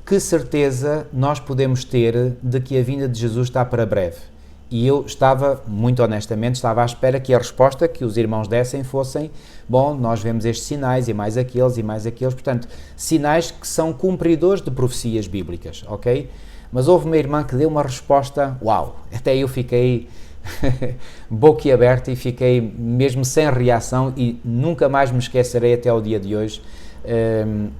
que certeza nós podemos ter de que a vinda de Jesus está para breve? E eu estava, muito honestamente, estava à espera que a resposta que os irmãos dessem fossem, bom, nós vemos estes sinais e mais aqueles, portanto, sinais que são cumpridores de profecias bíblicas, ok? Mas houve uma irmã que deu uma resposta, uau, até eu fiquei boquiaberto e fiquei mesmo sem reação e nunca mais me esquecerei até ao dia de hoje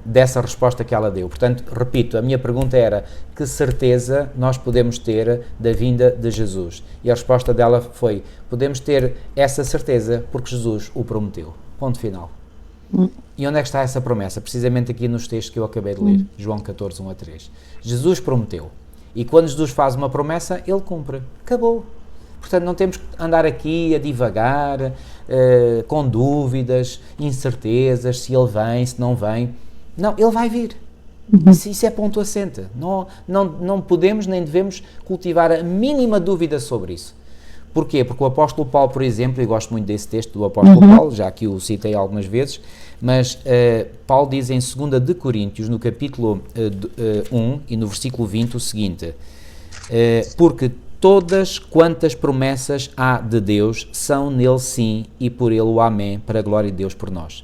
dessa resposta que ela deu. Portanto, repito, a minha pergunta era: que certeza nós podemos ter da vinda de Jesus? E a resposta dela foi: podemos ter essa certeza porque Jesus o prometeu. Ponto final. E onde é que está essa promessa? Precisamente aqui nos textos que eu acabei de ler, João 14, 1 a 3. Jesus prometeu. E quando Jesus faz uma promessa, ele cumpre. Acabou. Portanto, não temos que andar aqui a divagar, com dúvidas, incertezas, se ele vem, se não vem. Não, ele vai vir. Isso é ponto assente. Não podemos nem devemos cultivar a mínima dúvida sobre isso. Porquê? Porque o apóstolo Paulo, por exemplo, e gosto muito desse texto do apóstolo Paulo, já que o citei algumas vezes, mas Paulo diz em 2 de Coríntios, no capítulo 1 e no versículo 20, o seguinte: porque todas quantas promessas há de Deus são nele sim e por ele o amém, para a glória de Deus por nós.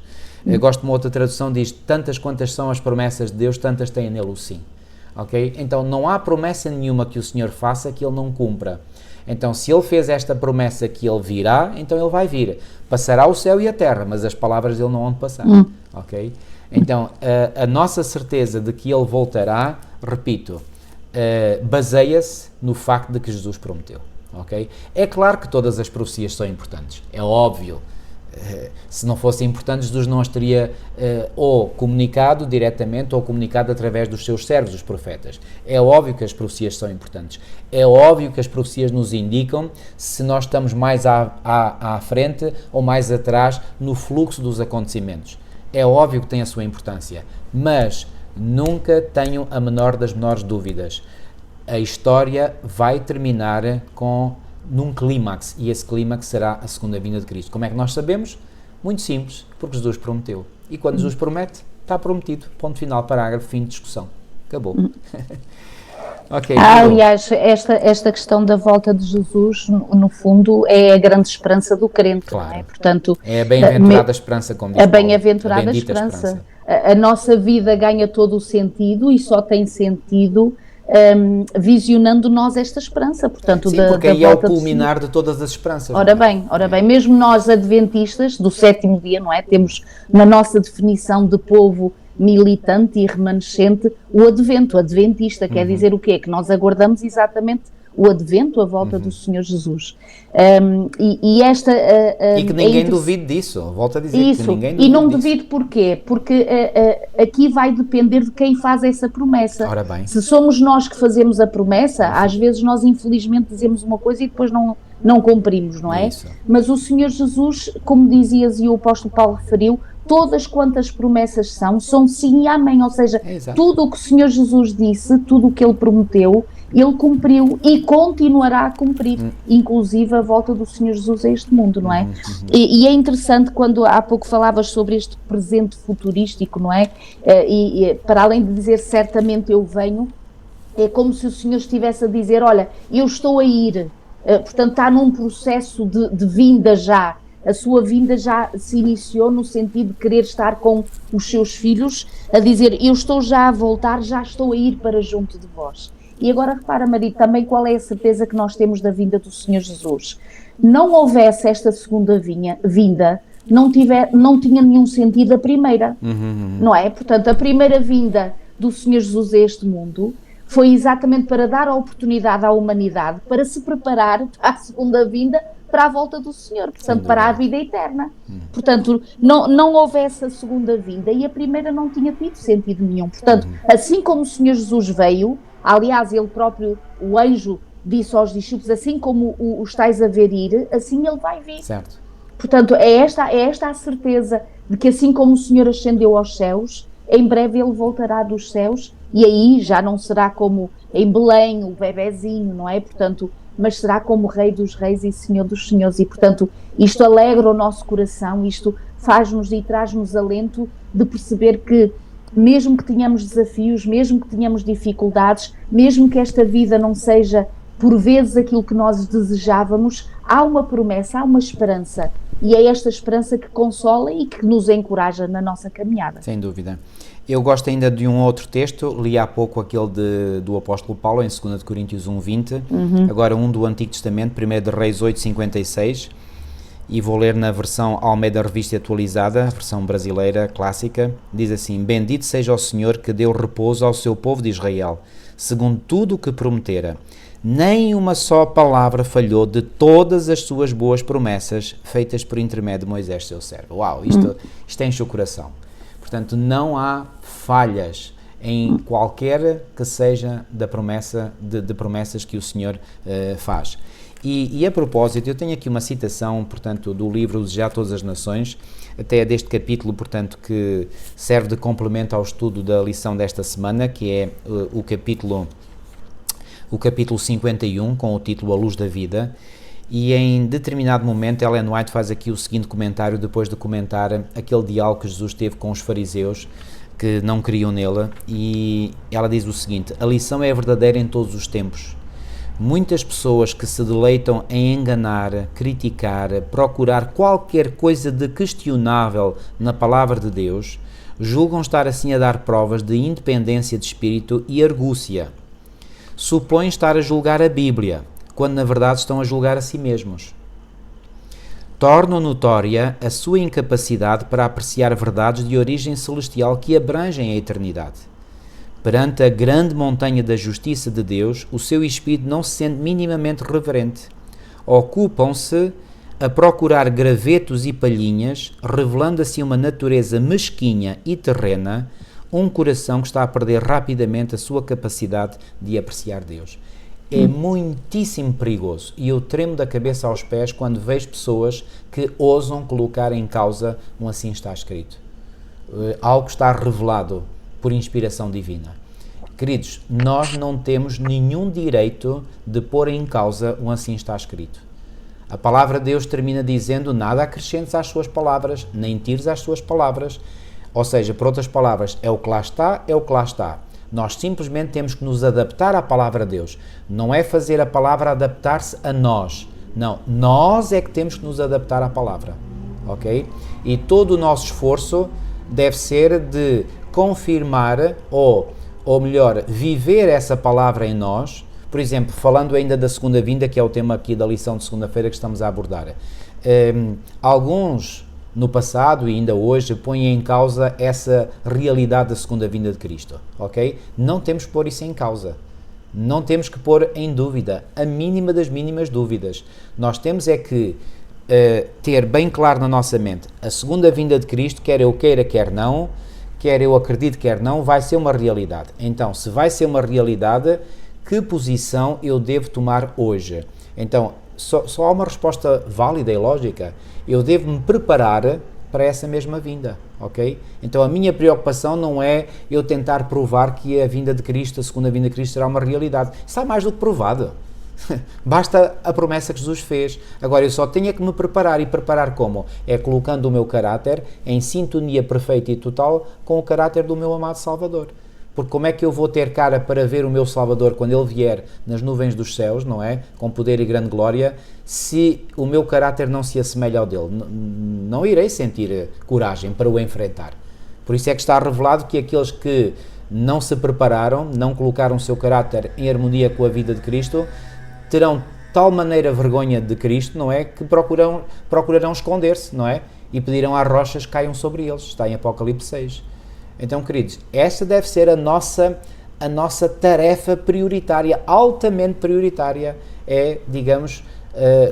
Gosto de uma outra tradução, diz: tantas quantas são as promessas de Deus, tantas têm nele o sim. Ok? Então não há promessa nenhuma que o Senhor faça que ele não cumpra. Então, se ele fez esta promessa que ele virá, então ele vai vir. Passará o céu e a terra, mas as palavras dele não vão passar. Ok? Então, a nossa certeza de que ele voltará, repito, baseia-se no facto de que Jesus prometeu. Ok? É claro que todas as profecias são importantes. É óbvio. Se não fossem importantes, Jesus não as teria ou comunicado diretamente ou comunicado através dos seus servos, os profetas. É óbvio que as profecias são importantes. É óbvio que as profecias nos indicam se nós estamos mais à frente ou mais atrás no fluxo dos acontecimentos. É óbvio que tem a sua importância, mas nunca tenham a menor das menores dúvidas. A história vai terminar num clímax, e esse clímax será a segunda vinda de Cristo. Como é que nós sabemos? Muito simples, porque Jesus prometeu. E quando Jesus promete, está prometido. Ponto final, parágrafo, fim de discussão. Acabou. Okay, aliás, esta questão da volta de Jesus, no fundo, é a grande esperança do crente. Claro. Não é? Portanto, é a bem-aventurada esperança, como diz Paulo. A bem-aventurada esperança. A nossa vida ganha todo o sentido e só tem sentido visionando nós esta esperança, portanto, sim, porque aí é o culminar de todas as esperanças. Ora bem, mesmo nós adventistas do sétimo dia, não é? Temos na nossa definição de povo militante e remanescente o advento, adventista, quer dizer o quê? Que nós aguardamos exatamente o advento, a volta do Senhor Jesus. E que ninguém duvide disso, volto a dizer isso, que ninguém duvide e não disso. duvido porquê? Porque aqui vai depender de quem faz essa promessa. Ora bem. Se somos nós que fazemos a promessa, às vezes nós infelizmente dizemos uma coisa e depois não cumprimos, não é? Isso. Mas o Senhor Jesus, como dizias e o apóstolo Paulo referiu, todas quantas promessas são sim e amém, ou seja, tudo o que o Senhor Jesus disse, tudo o que Ele prometeu, Ele cumpriu e continuará a cumprir, inclusive a volta do Senhor Jesus a este mundo, não é? E é interessante quando há pouco falavas sobre este presente futurístico, não é? E para além de dizer certamente eu venho, é como se o Senhor estivesse a dizer, olha, eu estou a ir, portanto está num processo de vinda já. A sua vinda já se iniciou no sentido de querer estar com os seus filhos, a dizer, eu estou já a voltar, já estou a ir para junto de vós. E agora repara, Maria, também qual é a certeza que nós temos da vinda do Senhor Jesus. Não houvesse esta segunda vinda, não tinha nenhum sentido a primeira, não é? Portanto, a primeira vinda do Senhor Jesus a este mundo foi exatamente para dar a oportunidade à humanidade para se preparar para a segunda vinda, para a volta do Senhor, portanto, para a vida eterna. Portanto, não houvesse a segunda vinda e a primeira não tinha tido sentido nenhum. Portanto, assim como o Senhor Jesus veio, aliás, ele próprio, o anjo, disse aos discípulos, assim como o estáis a ver ir, assim ele vai vir. Certo. Portanto, é esta a certeza de que assim como o Senhor ascendeu aos céus, em breve ele voltará dos céus e aí já não será como em Belém, o bebezinho, não é? Portanto, mas será como Rei dos Reis e Senhor dos Senhores. E, portanto, isto alegra o nosso coração, isto faz-nos e traz-nos alento de perceber que, mesmo que tenhamos desafios, mesmo que tenhamos dificuldades, mesmo que esta vida não seja por vezes aquilo que nós desejávamos, há uma promessa, há uma esperança, e é esta esperança que consola e que nos encoraja na nossa caminhada. Sem dúvida. Eu gosto ainda de um outro texto, li há pouco aquele do apóstolo Paulo, em 2 Coríntios 1:20, agora um do Antigo Testamento, 1 de Reis 8:56, e vou ler na versão Almeida Revista Atualizada, versão brasileira clássica, diz assim: Bendito seja o Senhor que deu repouso ao seu povo de Israel, segundo tudo o que prometera. Nem uma só palavra falhou de todas as suas boas promessas feitas por intermédio de Moisés, seu servo. Uau, isto enche o coração. Portanto, não há falhas em qualquer que seja da promessa, de promessas que o Senhor faz. E a propósito, eu tenho aqui uma citação, portanto, do livro Já Todas as Nações, até deste capítulo, portanto, que serve de complemento ao estudo da lição desta semana, que é o capítulo 51, com o título A Luz da Vida, e em determinado momento Ellen White faz aqui o seguinte comentário, depois de comentar aquele diálogo que Jesus teve com os fariseus, que não criam nele, e ela diz o seguinte: a lição é verdadeira em todos os tempos. Muitas pessoas que se deleitam em enganar, criticar, procurar qualquer coisa de questionável na palavra de Deus, julgam estar assim a dar provas de independência de espírito e argúcia. Supõem estar a julgar a Bíblia, quando na verdade estão a julgar a si mesmos. Tornam notória a sua incapacidade para apreciar verdades de origem celestial que abrangem a eternidade. Perante a grande montanha da justiça de Deus, o seu espírito não se sente minimamente reverente. Ocupam-se a procurar gravetos e palhinhas, revelando assim uma natureza mesquinha e terrena, um coração que está a perder rapidamente a sua capacidade de apreciar Deus. É muitíssimo perigoso, e eu tremo da cabeça aos pés quando vejo pessoas que ousam colocar em causa um assim está escrito. Algo que está revelado por inspiração divina. Queridos, nós não temos nenhum direito de pôr em causa um assim está escrito. A palavra de Deus termina dizendo: nada acrescentes às suas palavras, nem tires às suas palavras. Ou seja, por outras palavras, é o que lá está, é o que lá está. Nós simplesmente temos que nos adaptar à palavra de Deus. Não é fazer a palavra adaptar-se a nós. Não, nós é que temos que nos adaptar à palavra. Ok? E todo o nosso esforço deve ser de confirmar, ou melhor, viver essa palavra em nós. Por exemplo, falando ainda da segunda vinda, que é o tema aqui da lição de segunda-feira que estamos a abordar. Alguns no passado e ainda hoje põem em causa essa realidade da segunda vinda de Cristo, ok? Não temos que pôr isso em causa, não temos que pôr em dúvida, a mínima das mínimas dúvidas. Nós temos é que ter bem claro na nossa mente, a segunda vinda de Cristo, quer eu queira, quer não, quer eu acredite, quer não, vai ser uma realidade. Então, se vai ser uma realidade, que posição eu devo tomar hoje? Então, só há uma resposta válida e lógica. Eu devo me preparar para essa mesma vinda, ok? Então a minha preocupação não é eu tentar provar que a vinda de Cristo, a segunda vinda de Cristo será uma realidade. Está mais do que provado. Basta a promessa que Jesus fez. Agora eu só tenho que me preparar. E preparar como? É colocando o meu caráter em sintonia perfeita e total com o caráter do meu amado Salvador. Porque como é que eu vou ter cara para ver o meu Salvador quando Ele vier nas nuvens dos céus, não é? Com poder e grande glória, se o meu caráter não se assemelha ao dele? Não irei sentir coragem para o enfrentar. Por isso é que está revelado que aqueles que não se prepararam, não colocaram o seu caráter em harmonia com a vida de Cristo, terão tal maneira vergonha de Cristo, não é? Que procurarão esconder-se, não é? E pedirão às rochas que caiam sobre eles. Está em Apocalipse 6. Então, queridos, esta deve ser a nossa tarefa prioritária, altamente prioritária, é, digamos,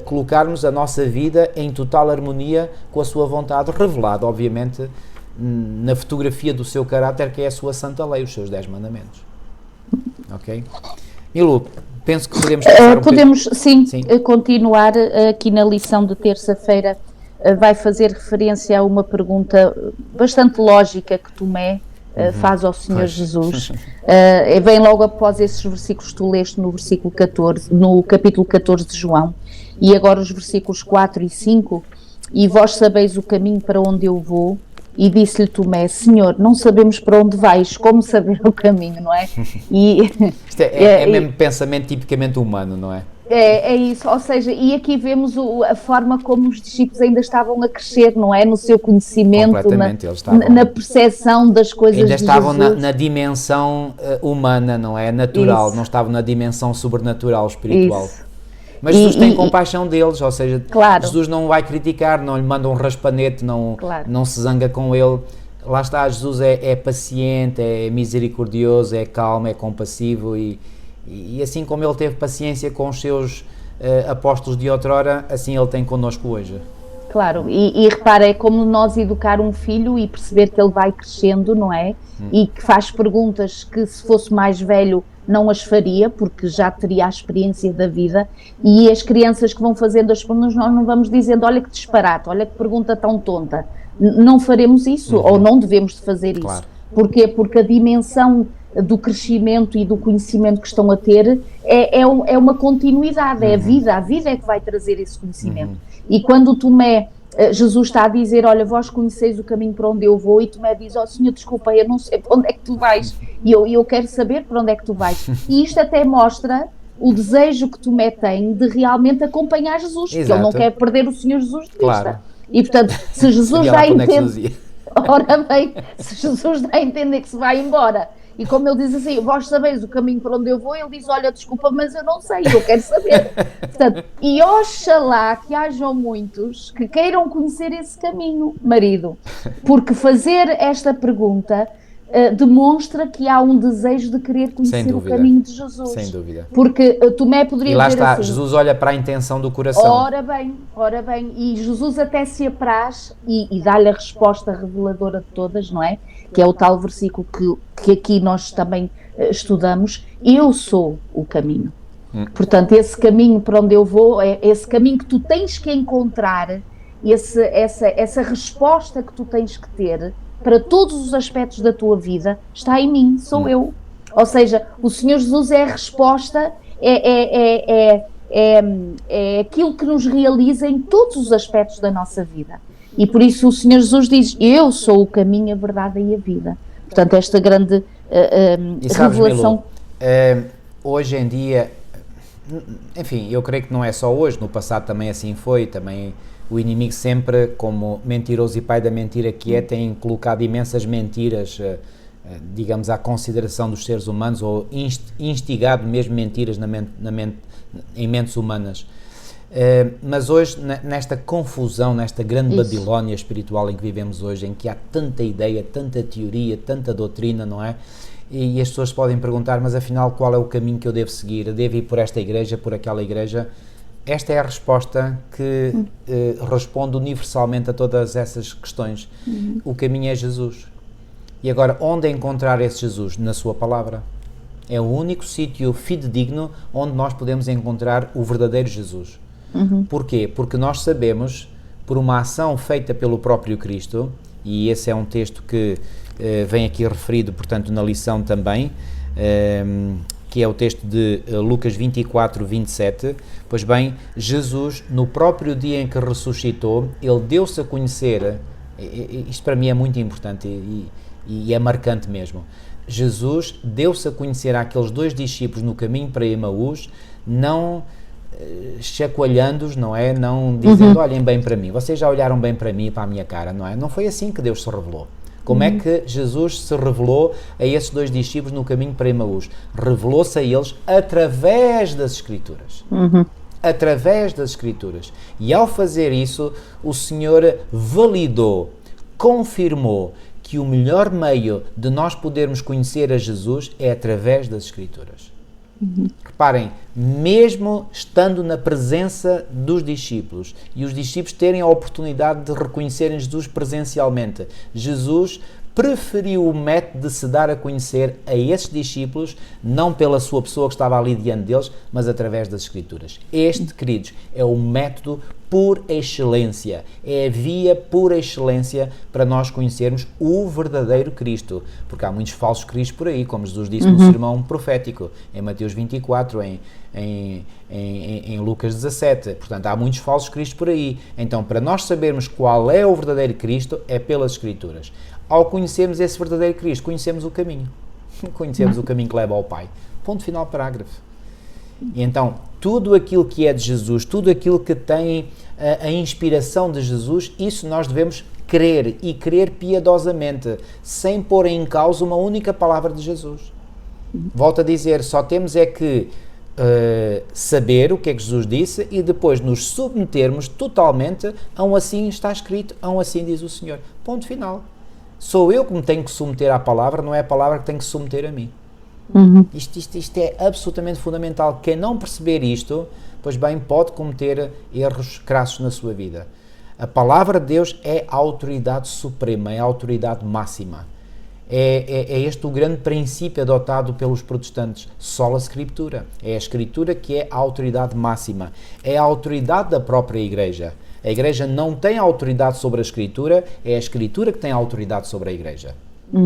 colocarmos a nossa vida em total harmonia com a sua vontade, revelada, obviamente, na fotografia do seu caráter, que é a sua santa lei, os seus 10 mandamentos. Ok? Milu, penso que podemos passar podemos, sim, continuar aqui na lição de terça-feira. Vai fazer referência a uma pergunta bastante lógica que Tomé faz ao Senhor Jesus. Vem logo após esses versículos que tu leste no versículo 14, no capítulo 14 de João, e agora os versículos 4 e 5. E vós sabeis o caminho para onde eu vou, E disse-lhe Tomé: Senhor, não sabemos para onde vais, como saber o caminho, não é? E, Isto é mesmo pensamento tipicamente humano, não é? é isso, ou seja, e aqui vemos a forma como os discípulos ainda estavam a crescer, não é? No seu conhecimento, Completamente, eles estavam, na percepção das coisas ainda de estavam Jesus. na dimensão humana, não é? Natural, Isso. não estavam na dimensão sobrenatural, espiritual. Isso. Mas Jesus tem compaixão deles, ou seja, Claro. Jesus não vai criticar, não lhe manda um raspanete, Claro. não se zanga com ele. Lá está, Jesus é paciente, é misericordioso, é calmo, é compassivo e assim como ele teve paciência com os seus apóstolos de outrora, assim ele tem connosco hoje. Claro, e repara, é como nós educar um filho e perceber que ele vai crescendo, não é? E que faz perguntas que se fosse mais velho não as faria, porque já teria a experiência da vida, e as crianças que vão fazendo as perguntas, nós não vamos dizendo: olha que disparate, olha que pergunta tão tonta. Não faremos isso, ou não devemos de fazer Claro. isso. Porquê? Porque a dimensão do crescimento e do conhecimento que estão a ter é uma continuidade, é a vida é que vai trazer esse conhecimento. E quando Tomé, Jesus está a dizer: olha, vós conheceis o caminho para onde eu vou, e Tomé diz: ó Senhor, desculpa, eu não sei para onde é que tu vais, e eu quero saber para onde é que tu vais. E isto até mostra o desejo que Tomé tem de realmente acompanhar Jesus, porque ele não quer perder o Senhor Jesus de vista. Claro. E portanto, se Jesus dá a entender, ora bem, se Jesus dá a entender que se vai embora, e como ele diz assim: vós sabeis o caminho para onde eu vou, ele diz: olha, desculpa, mas eu não sei, eu quero saber. Portanto, e oxalá que hajam muitos que queiram conhecer esse caminho, marido, porque fazer esta pergunta demonstra que há um desejo de querer conhecer o caminho de Jesus. Sem dúvida. Porque Tomé poderia dizer assim... E lá está, Jesus olha para a intenção do coração. Ora bem, e Jesus até se apraz e dá-lhe a resposta reveladora de todas, não é? Que é o tal versículo que aqui nós também estudamos: eu sou o caminho. Portanto, esse caminho para onde eu vou, é esse caminho que tu tens que encontrar, essa resposta que tu tens que ter para todos os aspectos da tua vida, está em mim, sou eu. Ou seja, o Senhor Jesus é a resposta, é aquilo que nos realiza em todos os aspectos da nossa vida. E por isso o Senhor Jesus diz: eu sou o caminho, a verdade e a vida. Portanto, esta grande revelação... Hoje em dia, enfim, eu creio que não é só hoje, no passado também assim foi, também... O inimigo sempre, como mentiroso e pai da mentira que é, tem colocado imensas mentiras, digamos, à consideração dos seres humanos, ou instigado mesmo mentiras em mentes humanas. Mas hoje, nesta confusão, nesta grande Babilónia espiritual em que vivemos hoje, em que há tanta ideia, tanta teoria, tanta doutrina, não é? E as pessoas podem perguntar: mas afinal qual é o caminho que eu devo seguir? Eu devo ir por esta igreja, por aquela igreja? Esta é a resposta que responde universalmente a todas essas questões. O caminho é Jesus. E agora, onde encontrar esse Jesus? Na sua palavra. É o único sítio fidedigno onde nós podemos encontrar o verdadeiro Jesus. Porquê? Porque nós sabemos, por uma ação feita pelo próprio Cristo, e esse é um texto que vem aqui referido, portanto, na lição também, que é o texto de Lucas 24, 27, pois bem, Jesus, no próprio dia em que ressuscitou, ele deu-se a conhecer, isto para mim é muito importante e é marcante mesmo, Jesus deu-se a conhecer àqueles dois discípulos no caminho para Emaús, não chacoalhando-os, não é? Não dizendo: olhem bem para mim, vocês já olharam bem para mim e para a minha cara, não é? Não foi assim que Deus se revelou. Como é que Jesus se revelou a esses dois discípulos no caminho para Emaús? Revelou-se a eles através das Escrituras. Através das Escrituras. E ao fazer isso, o Senhor validou, confirmou que o melhor meio de nós podermos conhecer a Jesus é através das Escrituras. Reparem, mesmo estando na presença dos discípulos e os discípulos terem a oportunidade de reconhecerem Jesus presencialmente, Jesus preferiu o método de se dar a conhecer a esses discípulos, não pela sua pessoa que estava ali diante deles, mas através das Escrituras. Este, queridos, é o método por excelência, é a via por excelência para nós conhecermos o verdadeiro Cristo, porque há muitos falsos cristos por aí, como Jesus disse no sermão profético, em Mateus 24, em Lucas 17, portanto há muitos falsos cristos por aí. Então, para nós sabermos qual é o verdadeiro Cristo, é pelas Escrituras. Ao conhecermos esse verdadeiro Cristo, conhecemos o caminho, conhecemos o caminho que leva ao Pai. Ponto final, parágrafo. E então, tudo aquilo que é de Jesus, tudo aquilo que tem a inspiração de Jesus, isso nós devemos crer, e crer piedosamente, sem pôr em causa uma única palavra de Jesus. Volto a dizer, só temos é que saber o que é que Jesus disse e depois nos submetermos totalmente a um assim está escrito, a um assim diz o Senhor. Ponto final. Sou eu que me tenho que submeter à palavra, não é a palavra que tem que se submeter a mim. Isto é absolutamente fundamental. Quem não perceber isto, pois bem, pode cometer erros crassos na sua vida. A palavra de Deus é a autoridade suprema, é a autoridade máxima. É este o grande princípio adotado pelos protestantes, sola scriptura. É a Escritura que é a autoridade máxima. É a autoridade da própria Igreja. A Igreja não tem autoridade sobre a Escritura, é a Escritura que tem autoridade sobre a Igreja.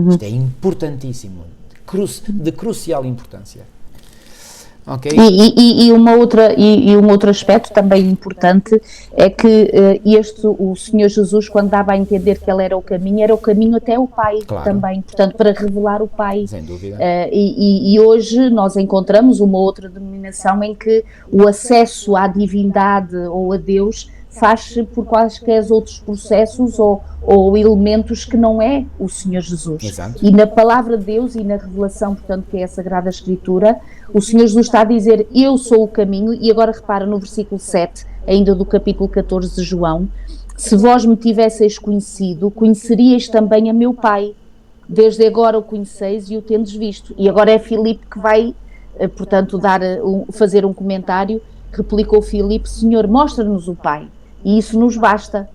Isto é importantíssimo. De crucial importância. Okay? E um outro aspecto também importante é que o Senhor Jesus, quando dava a entender que Ele era o caminho até o Pai, claro. Também, portanto, para revelar o Pai. Sem dúvida. E hoje nós encontramos uma outra denominação em que o acesso à divindade ou a Deus faz-se por quaisquer outros processos ou elementos que não é o Senhor Jesus. Exato. E na palavra de Deus e na revelação, portanto, que é a Sagrada Escritura, o Senhor Jesus está a dizer, eu sou o caminho, e agora repara no versículo 7, ainda do capítulo 14 de João, se vós me tivesseis conhecido, conheceríeis também a meu Pai, desde agora o conheceis e o tendes visto. E agora é Filipe que vai, portanto, fazer um comentário. Replicou Filipe, Senhor, mostra-nos o Pai, e isso nos basta.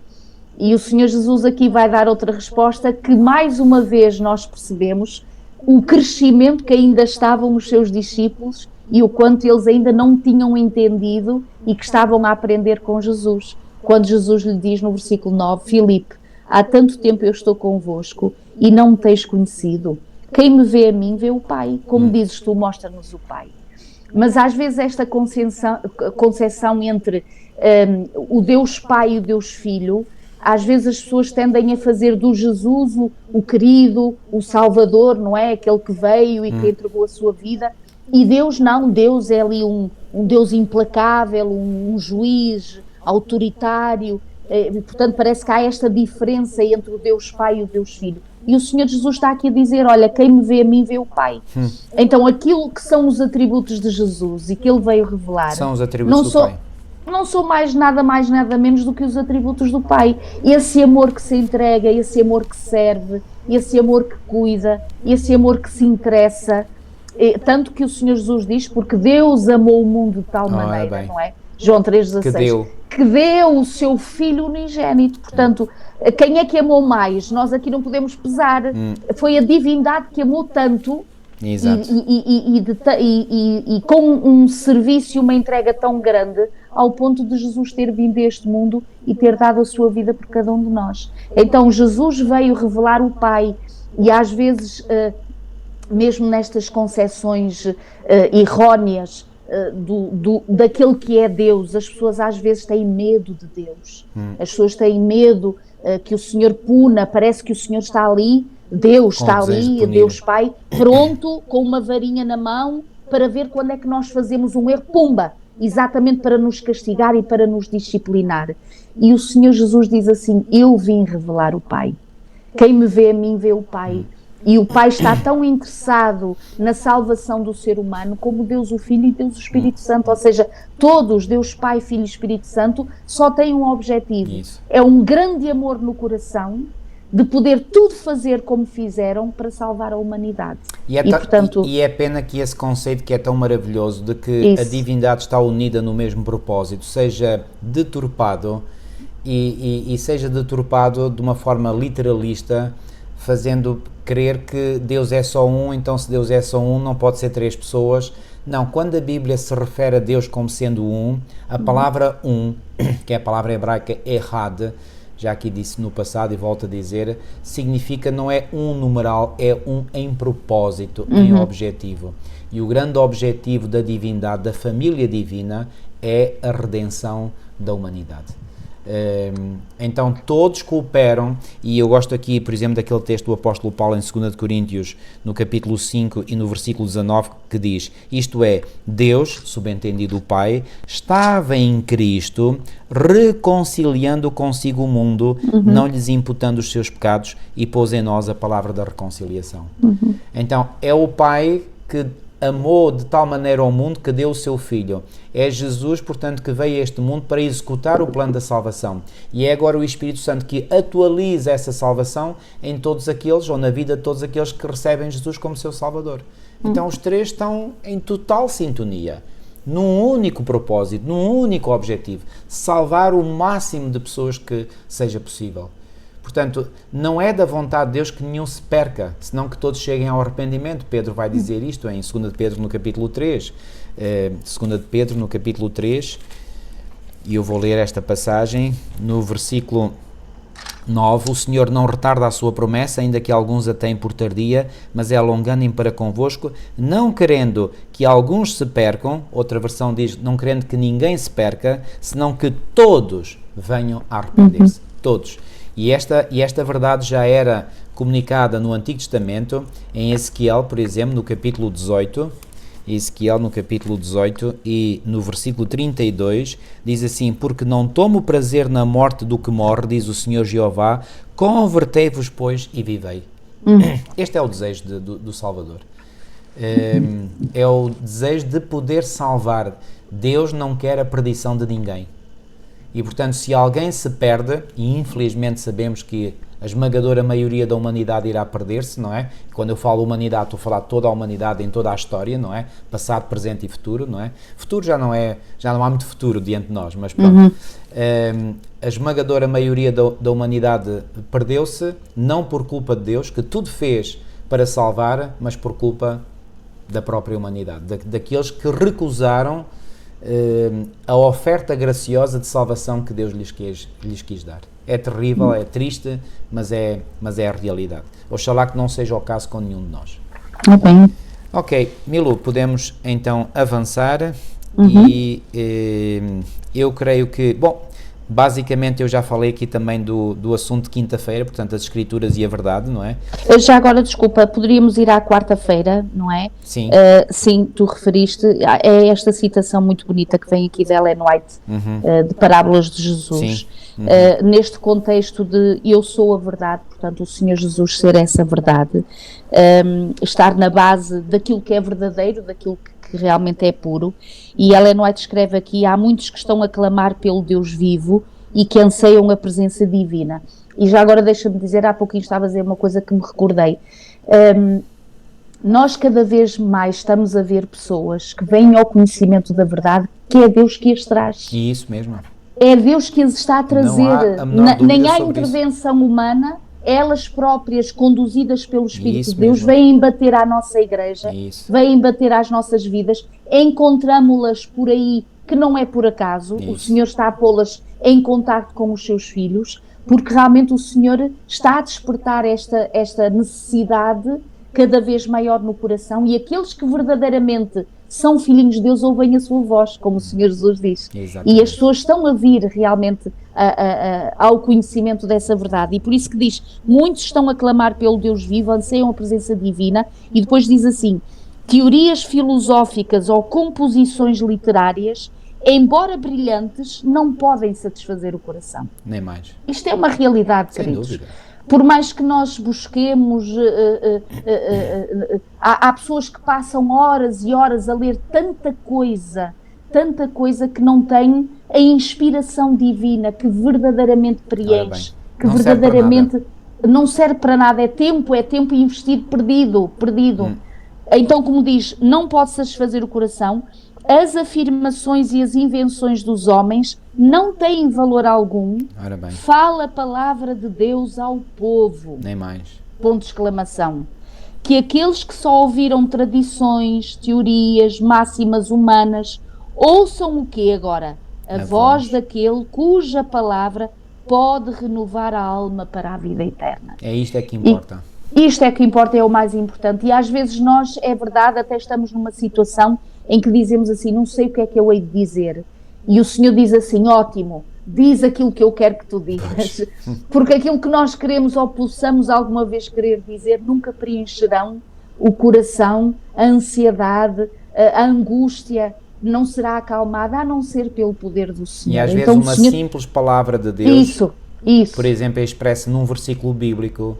E o Senhor Jesus aqui vai dar outra resposta, que mais uma vez nós percebemos o crescimento que ainda estavam os seus discípulos e o quanto eles ainda não tinham entendido e que estavam a aprender com Jesus. Quando Jesus lhe diz no versículo 9, Filipe, há tanto tempo eu estou convosco e não me tens conhecido. Quem me vê a mim vê o Pai. Como dizes tu, mostra-nos o Pai. Mas às vezes esta concepção entre o Deus Pai e o Deus Filho, às vezes as pessoas tendem a fazer do Jesus o querido, o Salvador, não é? Aquele que veio e que entregou a sua vida. E Deus não, Deus é ali um Deus implacável, um juiz autoritário. Portanto, parece que há esta diferença entre o Deus Pai e o Deus Filho. E o Senhor Jesus está aqui a dizer, olha, quem me vê a mim vê o Pai. Então aquilo que são os atributos de Jesus e que Ele veio revelar... São os atributos do Pai. Não são mais nada menos do que os atributos do Pai. Esse amor que se entrega, esse amor que serve, esse amor que cuida, esse amor que se interessa. Tanto que o Senhor Jesus diz, porque Deus amou o mundo de tal maneira, não é? João 3,16. Que deu o seu Filho unigênito. Portanto, quem é que amou mais? Nós aqui não podemos pesar. Foi a divindade que amou tanto. Exato. E com um serviço e uma entrega tão grande, ao ponto de Jesus ter vindo a este mundo e ter dado a sua vida por cada um de nós. Então Jesus veio revelar o Pai, e às vezes, mesmo nestas concepções erróneas daquele que é Deus, as pessoas às vezes têm medo de Deus. As pessoas têm medo que o Senhor puna, parece que o Senhor está ali, Deus está ali, Deus Pai, pronto, com uma varinha na mão, para ver quando é que nós fazemos um erro, pumba, exatamente para nos castigar e para nos disciplinar. E o Senhor Jesus diz assim, eu vim revelar o Pai. Quem me vê a mim vê o Pai. E o Pai está tão interessado na salvação do ser humano como Deus o Filho e Deus o Espírito Santo. Ou seja, todos, Deus Pai, Filho e Espírito Santo, só têm um objetivo. Isso. É um grande amor no coração de poder tudo fazer como fizeram para salvar a humanidade. E é pena que esse conceito que é tão maravilhoso de que a divindade está unida no mesmo propósito seja deturpado e seja deturpado de uma forma literalista, fazendo crer que Deus é só um, então se Deus é só um, não pode ser três pessoas. Não, quando a Bíblia se refere a Deus como sendo um, a palavra um, que é a palavra hebraica errad, já aqui disse no passado e volto a dizer, significa não é um numeral, é um em propósito, em objetivo. E o grande objetivo da divindade, da família divina, é a redenção da humanidade. Então todos cooperam, e eu gosto aqui, por exemplo, daquele texto do apóstolo Paulo em 2 de Coríntios, no capítulo 5 e no versículo 19, que diz, isto é, Deus, subentendido o Pai, estava em Cristo, reconciliando consigo o mundo, não lhes imputando os seus pecados, e pôs em nós a palavra da reconciliação. Então é o Pai que amou de tal maneira ao mundo que deu o seu Filho. É Jesus, portanto, que veio a este mundo para executar o plano da salvação. E é agora o Espírito Santo que atualiza essa salvação em todos aqueles, ou na vida de todos aqueles que recebem Jesus como seu Salvador. Então os três estão em total sintonia, num único propósito, num único objetivo, salvar o máximo de pessoas que seja possível. Portanto, não é da vontade de Deus que nenhum se perca, senão que todos cheguem ao arrependimento. Pedro vai dizer isto em 2 de Pedro no capítulo 3. 2 de Pedro no capítulo 3, e eu vou ler esta passagem, no versículo 9, o Senhor não retarda a sua promessa, ainda que alguns a têm por tardia, mas é longânimo para convosco, não querendo que alguns se percam, outra versão diz, não querendo que ninguém se perca, senão que todos venham a arrepender-se. Todos. E esta verdade já era comunicada no Antigo Testamento, em Ezequiel, por exemplo, no capítulo 18, Ezequiel no capítulo 18 e no versículo 32, diz assim, porque não tomo prazer na morte do que morre, diz o Senhor Jeová, convertei-vos, pois, e vivei. Este é o desejo do Salvador. É o desejo de poder salvar. Deus não quer a perdição de ninguém. E, portanto, se alguém se perde, e infelizmente sabemos que a esmagadora maioria da humanidade irá perder-se, não é? Quando eu falo humanidade, estou a falar de toda a humanidade em toda a história, não é? Passado, presente e futuro, não é? Futuro já não há muito futuro diante de nós, mas pronto. A esmagadora maioria da humanidade perdeu-se, não por culpa de Deus, que tudo fez para salvar, mas por culpa da própria humanidade, daqueles que recusaram a oferta graciosa de salvação que Deus lhes quis dar. É terrível, é triste, mas é a realidade. Oxalá que não seja o caso com nenhum de nós. Bem. Ok, Milu, podemos então avançar e eu creio que, bom, basicamente eu já falei aqui também do assunto de quinta-feira, portanto as Escrituras e a verdade, não é? Já agora, desculpa, poderíamos ir à quarta-feira, não é? Sim. Sim, tu referiste, é esta citação muito bonita que vem aqui da Ellen White, de Parábolas de Jesus. Sim. Neste contexto de eu sou a verdade, portanto o Senhor Jesus ser essa verdade, estar na base daquilo que é verdadeiro, daquilo que realmente é puro, e Ellen White escreve aqui, há muitos que estão a clamar pelo Deus vivo e que anseiam a presença divina. E já agora deixa-me dizer, há pouquinho estava a dizer uma coisa que me recordei, nós cada vez mais estamos a ver pessoas que vêm ao conhecimento da verdade, que é Deus que as traz. E isso mesmo. É Deus que as está a trazer, nem há intervenção humana, elas próprias, conduzidas pelo Espírito de Deus, vêm bater à nossa igreja, vêm bater às nossas vidas, encontramos-las por aí, que não é por acaso, o Senhor está a pô-las em contacto com os seus filhos, porque realmente o Senhor está a despertar esta necessidade cada vez maior no coração, e aqueles que verdadeiramente são filhinhos de Deus ouvem a sua voz, como o Senhor Jesus diz. Exatamente. E as pessoas estão a vir realmente ao conhecimento dessa verdade, e por isso que diz, muitos estão a clamar pelo Deus vivo, anseiam a presença divina, e depois diz assim, teorias filosóficas ou composições literárias, embora brilhantes, não podem satisfazer o coração. Nem mais. Isto é uma realidade, queridos. Sem dúvida. Por mais que nós busquemos, há pessoas que passam horas e horas a ler tanta coisa que não tem a inspiração divina, que verdadeiramente preenche, que verdadeiramente não serve para nada, é tempo investido perdido. Então, como diz, não pode satisfazer o coração, as afirmações e as invenções dos homens não têm valor algum. Fala a palavra de Deus ao povo. Nem mais. ponto de exclamação. Que aqueles que só ouviram tradições, teorias, máximas humanas, ouçam o quê agora? A voz daquele cuja palavra pode renovar a alma para a vida eterna. É isto é que importa. Isto é que importa, é o mais importante. E às vezes nós, é verdade, até estamos numa situação em que dizemos assim, não sei o que é que eu hei de dizer. E o Senhor diz assim, ótimo, diz aquilo que eu quero que tu digas. Porque aquilo que nós queremos ou possamos alguma vez querer dizer nunca preencherão o coração, a ansiedade, a angústia, não será acalmada a não ser pelo poder do Senhor. E às vezes uma simples palavra de Deus, isso. por exemplo, é expressa num versículo bíblico,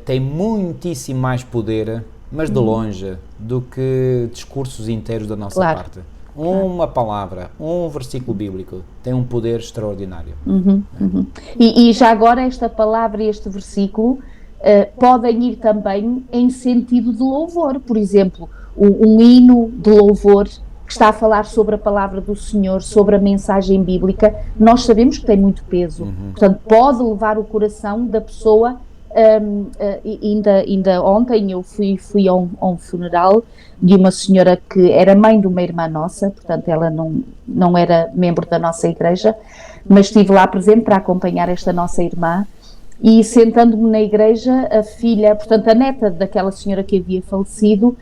tem muitíssimo mais poder, mas de longe, do que discursos inteiros da nossa parte. Uma palavra, um versículo bíblico tem um poder extraordinário. E já agora esta palavra e este versículo podem ir também em sentido de louvor. Por exemplo, um hino de louvor que está a falar sobre a palavra do Senhor, sobre a mensagem bíblica, nós sabemos que tem muito peso. Portanto, pode levar o coração da pessoa. Ainda ontem eu fui a um funeral de uma senhora que era mãe de uma irmã nossa, portanto ela não era membro da nossa igreja, mas estive lá presente para acompanhar esta nossa irmã e sentando-me na igreja, a filha, portanto a neta daquela senhora que havia falecido,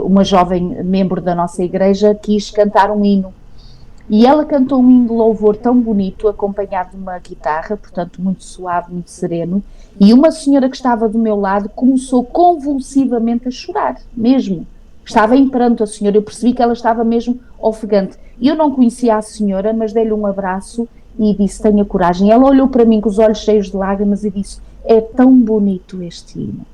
uma jovem membro da nossa igreja, quis cantar um hino. E ela cantou um hino de louvor tão bonito, acompanhado de uma guitarra, portanto muito suave, muito sereno, e uma senhora que estava do meu lado começou convulsivamente a chorar, mesmo. Estava em pranto a senhora, eu percebi que ela estava mesmo ofegante. Eu não conhecia a senhora, mas dei-lhe um abraço e disse, tenha coragem. Ela olhou para mim com os olhos cheios de lágrimas e disse, é tão bonito este hino.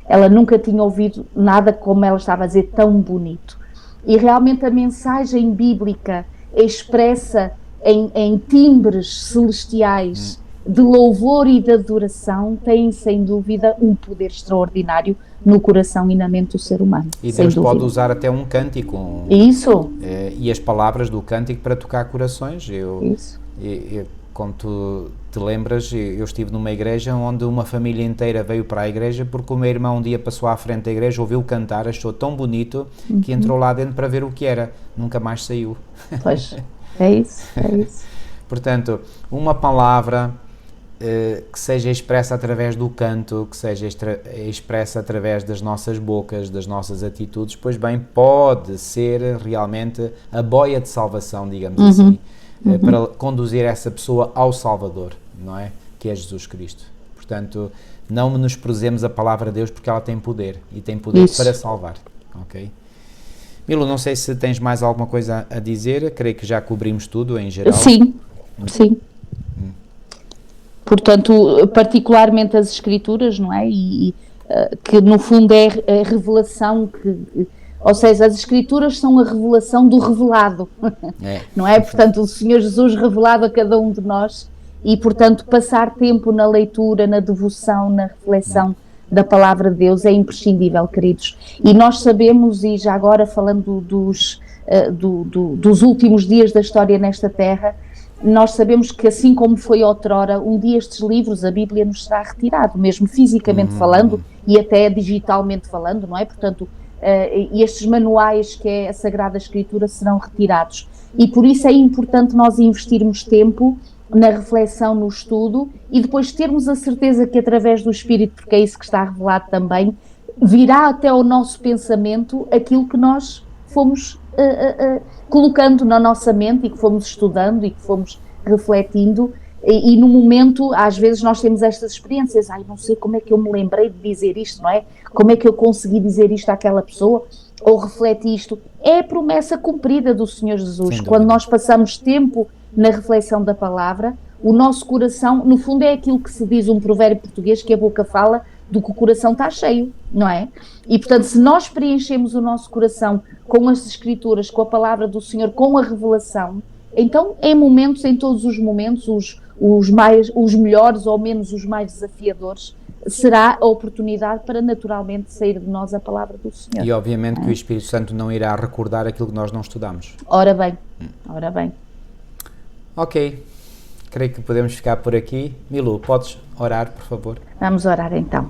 Ela nunca tinha ouvido nada como ela estava a dizer, tão bonito. E realmente a mensagem bíblica expressa em timbres celestiais de louvor e de adoração tem sem dúvida um poder extraordinário no coração e na mente do ser humano. E Deus pode usar até um cântico. Isso. E as palavras do cântico para tocar corações. Isso. Como tu te lembras, eu estive numa igreja onde uma família inteira veio para a igreja porque o meu irmão um dia passou à frente da igreja, ouviu cantar, achou tão bonito que entrou lá dentro para ver o que era. Nunca mais saiu. Pois, é isso. Portanto, uma palavra que seja expressa através do canto, que seja expressa através das nossas bocas, das nossas atitudes, pois bem, pode ser realmente a boia de salvação, digamos assim, para conduzir essa pessoa ao Salvador, não é? Que é Jesus Cristo. Portanto, não menosprezemos a palavra de Deus porque ela tem poder, e tem poder para salvar, ok? Milu, não sei se tens mais alguma coisa a dizer, creio que já cobrimos tudo em geral. Sim. Portanto, particularmente as Escrituras, não é? E que no fundo é a revelação, ou seja, as Escrituras são a revelação do revelado, não é? Portanto, o Senhor Jesus revelado a cada um de nós e, portanto, passar tempo na leitura, na devoção, na reflexão da Palavra de Deus é imprescindível, queridos. E nós sabemos, e já agora falando dos últimos dias da história nesta terra, nós sabemos que assim como foi outrora, um dia estes livros, a Bíblia nos será retirado, mesmo fisicamente falando e até digitalmente falando, não é? Portanto, estes manuais que é a Sagrada Escritura serão retirados. E por isso é importante nós investirmos tempo na reflexão, no estudo e depois termos a certeza que através do Espírito, porque é isso que está revelado também, virá até ao nosso pensamento aquilo que nós fomos colocando na nossa mente e que fomos estudando e que fomos refletindo e no momento, às vezes nós temos estas experiências, não sei como é que eu me lembrei de dizer isto, não é? Como é que eu consegui dizer isto àquela pessoa ou refleti isto? É a promessa cumprida do Senhor Jesus. Quando nós passamos tempo na reflexão da palavra, o nosso coração, no fundo é aquilo que se diz um provérbio português, que a boca fala do que o coração está cheio, não é? E portanto, se nós preenchemos o nosso coração com as Escrituras, com a palavra do Senhor, com a revelação, então em todos os momentos, os melhores ou menos os mais desafiadores, será a oportunidade para naturalmente sair de nós a palavra do Senhor. E obviamente que o Espírito Santo não irá recordar aquilo que nós não estudamos. Ora bem. Ok, creio que podemos ficar por aqui. Milu, podes orar, por favor? Vamos orar então.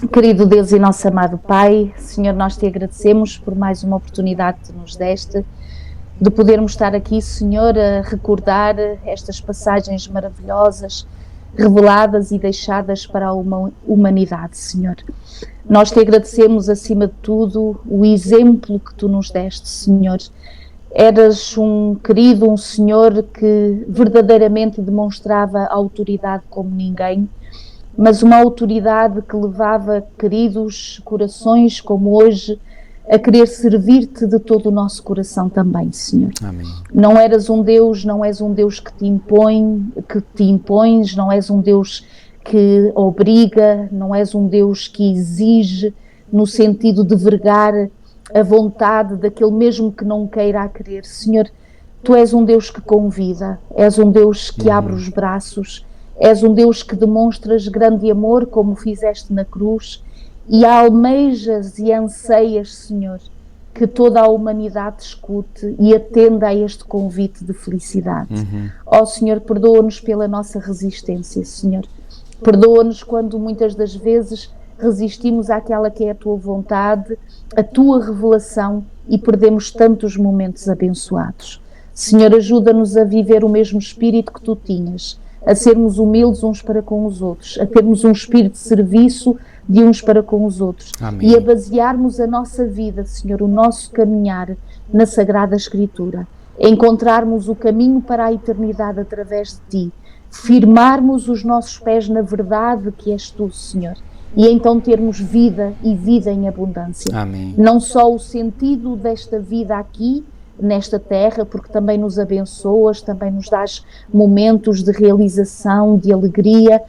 Querido Deus e nosso amado Pai, Senhor, nós te agradecemos por mais uma oportunidade que nos deste de podermos estar aqui, Senhor, a recordar estas passagens maravilhosas, reveladas e deixadas para a humanidade, Senhor. Nós te agradecemos, acima de tudo, o exemplo que tu nos deste, Senhor. Eras um querido, um Senhor que verdadeiramente demonstrava autoridade como ninguém, mas uma autoridade que levava queridos corações como hoje a querer servir-te de todo o nosso coração também, Senhor. Amém. Não eras um Deus, não és um Deus que te impões, não és um Deus que obriga, não és um Deus que exige no sentido de vergar a vontade daquele mesmo que não queira a querer. Senhor, tu és um Deus que convida, és um Deus que abre os braços, és um Deus que demonstras grande amor como fizeste na cruz e almejas e anseias, Senhor, que toda a humanidade escute e atenda a este convite de felicidade. Ó Senhor, perdoa-nos pela nossa resistência, Senhor. Perdoa-nos quando muitas das vezes resistimos àquela que é a tua vontade, a tua revelação e perdemos tantos momentos abençoados. Senhor, ajuda-nos a viver o mesmo espírito que tu tinhas, a sermos humildes uns para com os outros, a termos um espírito de serviço de uns para com os outros. Amém. E a basearmos a nossa vida, Senhor, o nosso caminhar na Sagrada Escritura, encontrarmos o caminho para a eternidade através de ti, firmarmos os nossos pés na verdade que és tu, Senhor, e então termos vida e vida em abundância. Amém. Não só o sentido desta vida aqui, nesta terra, porque também nos abençoas, também nos dás momentos de realização, de alegria,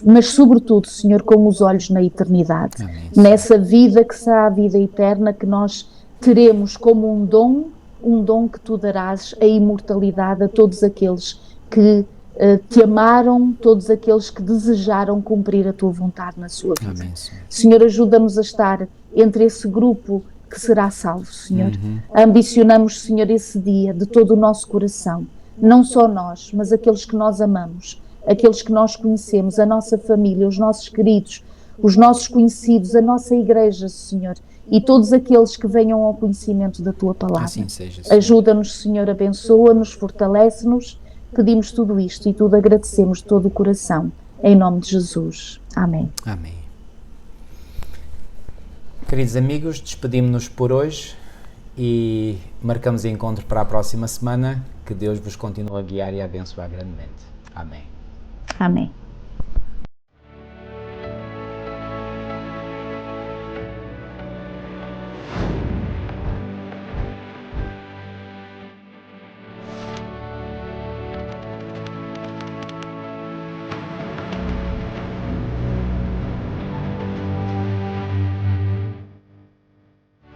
mas sobretudo, Senhor, com os olhos na eternidade. Amém. Nessa vida que será a vida eterna, que nós teremos como um dom que tu darás, a imortalidade a todos aqueles que te amaram, todos aqueles que desejaram cumprir a tua vontade na sua vida. Amém, Senhor, ajuda-nos a estar entre esse grupo que será salvo, Senhor. Ambicionamos, Senhor, esse dia de todo o nosso coração, não só nós, mas aqueles que nós amamos, aqueles que nós conhecemos, a nossa família, os nossos queridos, os nossos conhecidos, a nossa igreja, Senhor, e todos aqueles que venham ao conhecimento da tua palavra. Assim seja, Senhor. Ajuda-nos, Senhor, abençoa-nos, fortalece-nos. Pedimos tudo isto e tudo agradecemos de todo o coração. Em nome de Jesus. Amém. Amém. Queridos amigos, despedimos-nos por hoje e marcamos encontro para a próxima semana. Que Deus vos continue a guiar e a abençoar grandemente. Amém. Amém.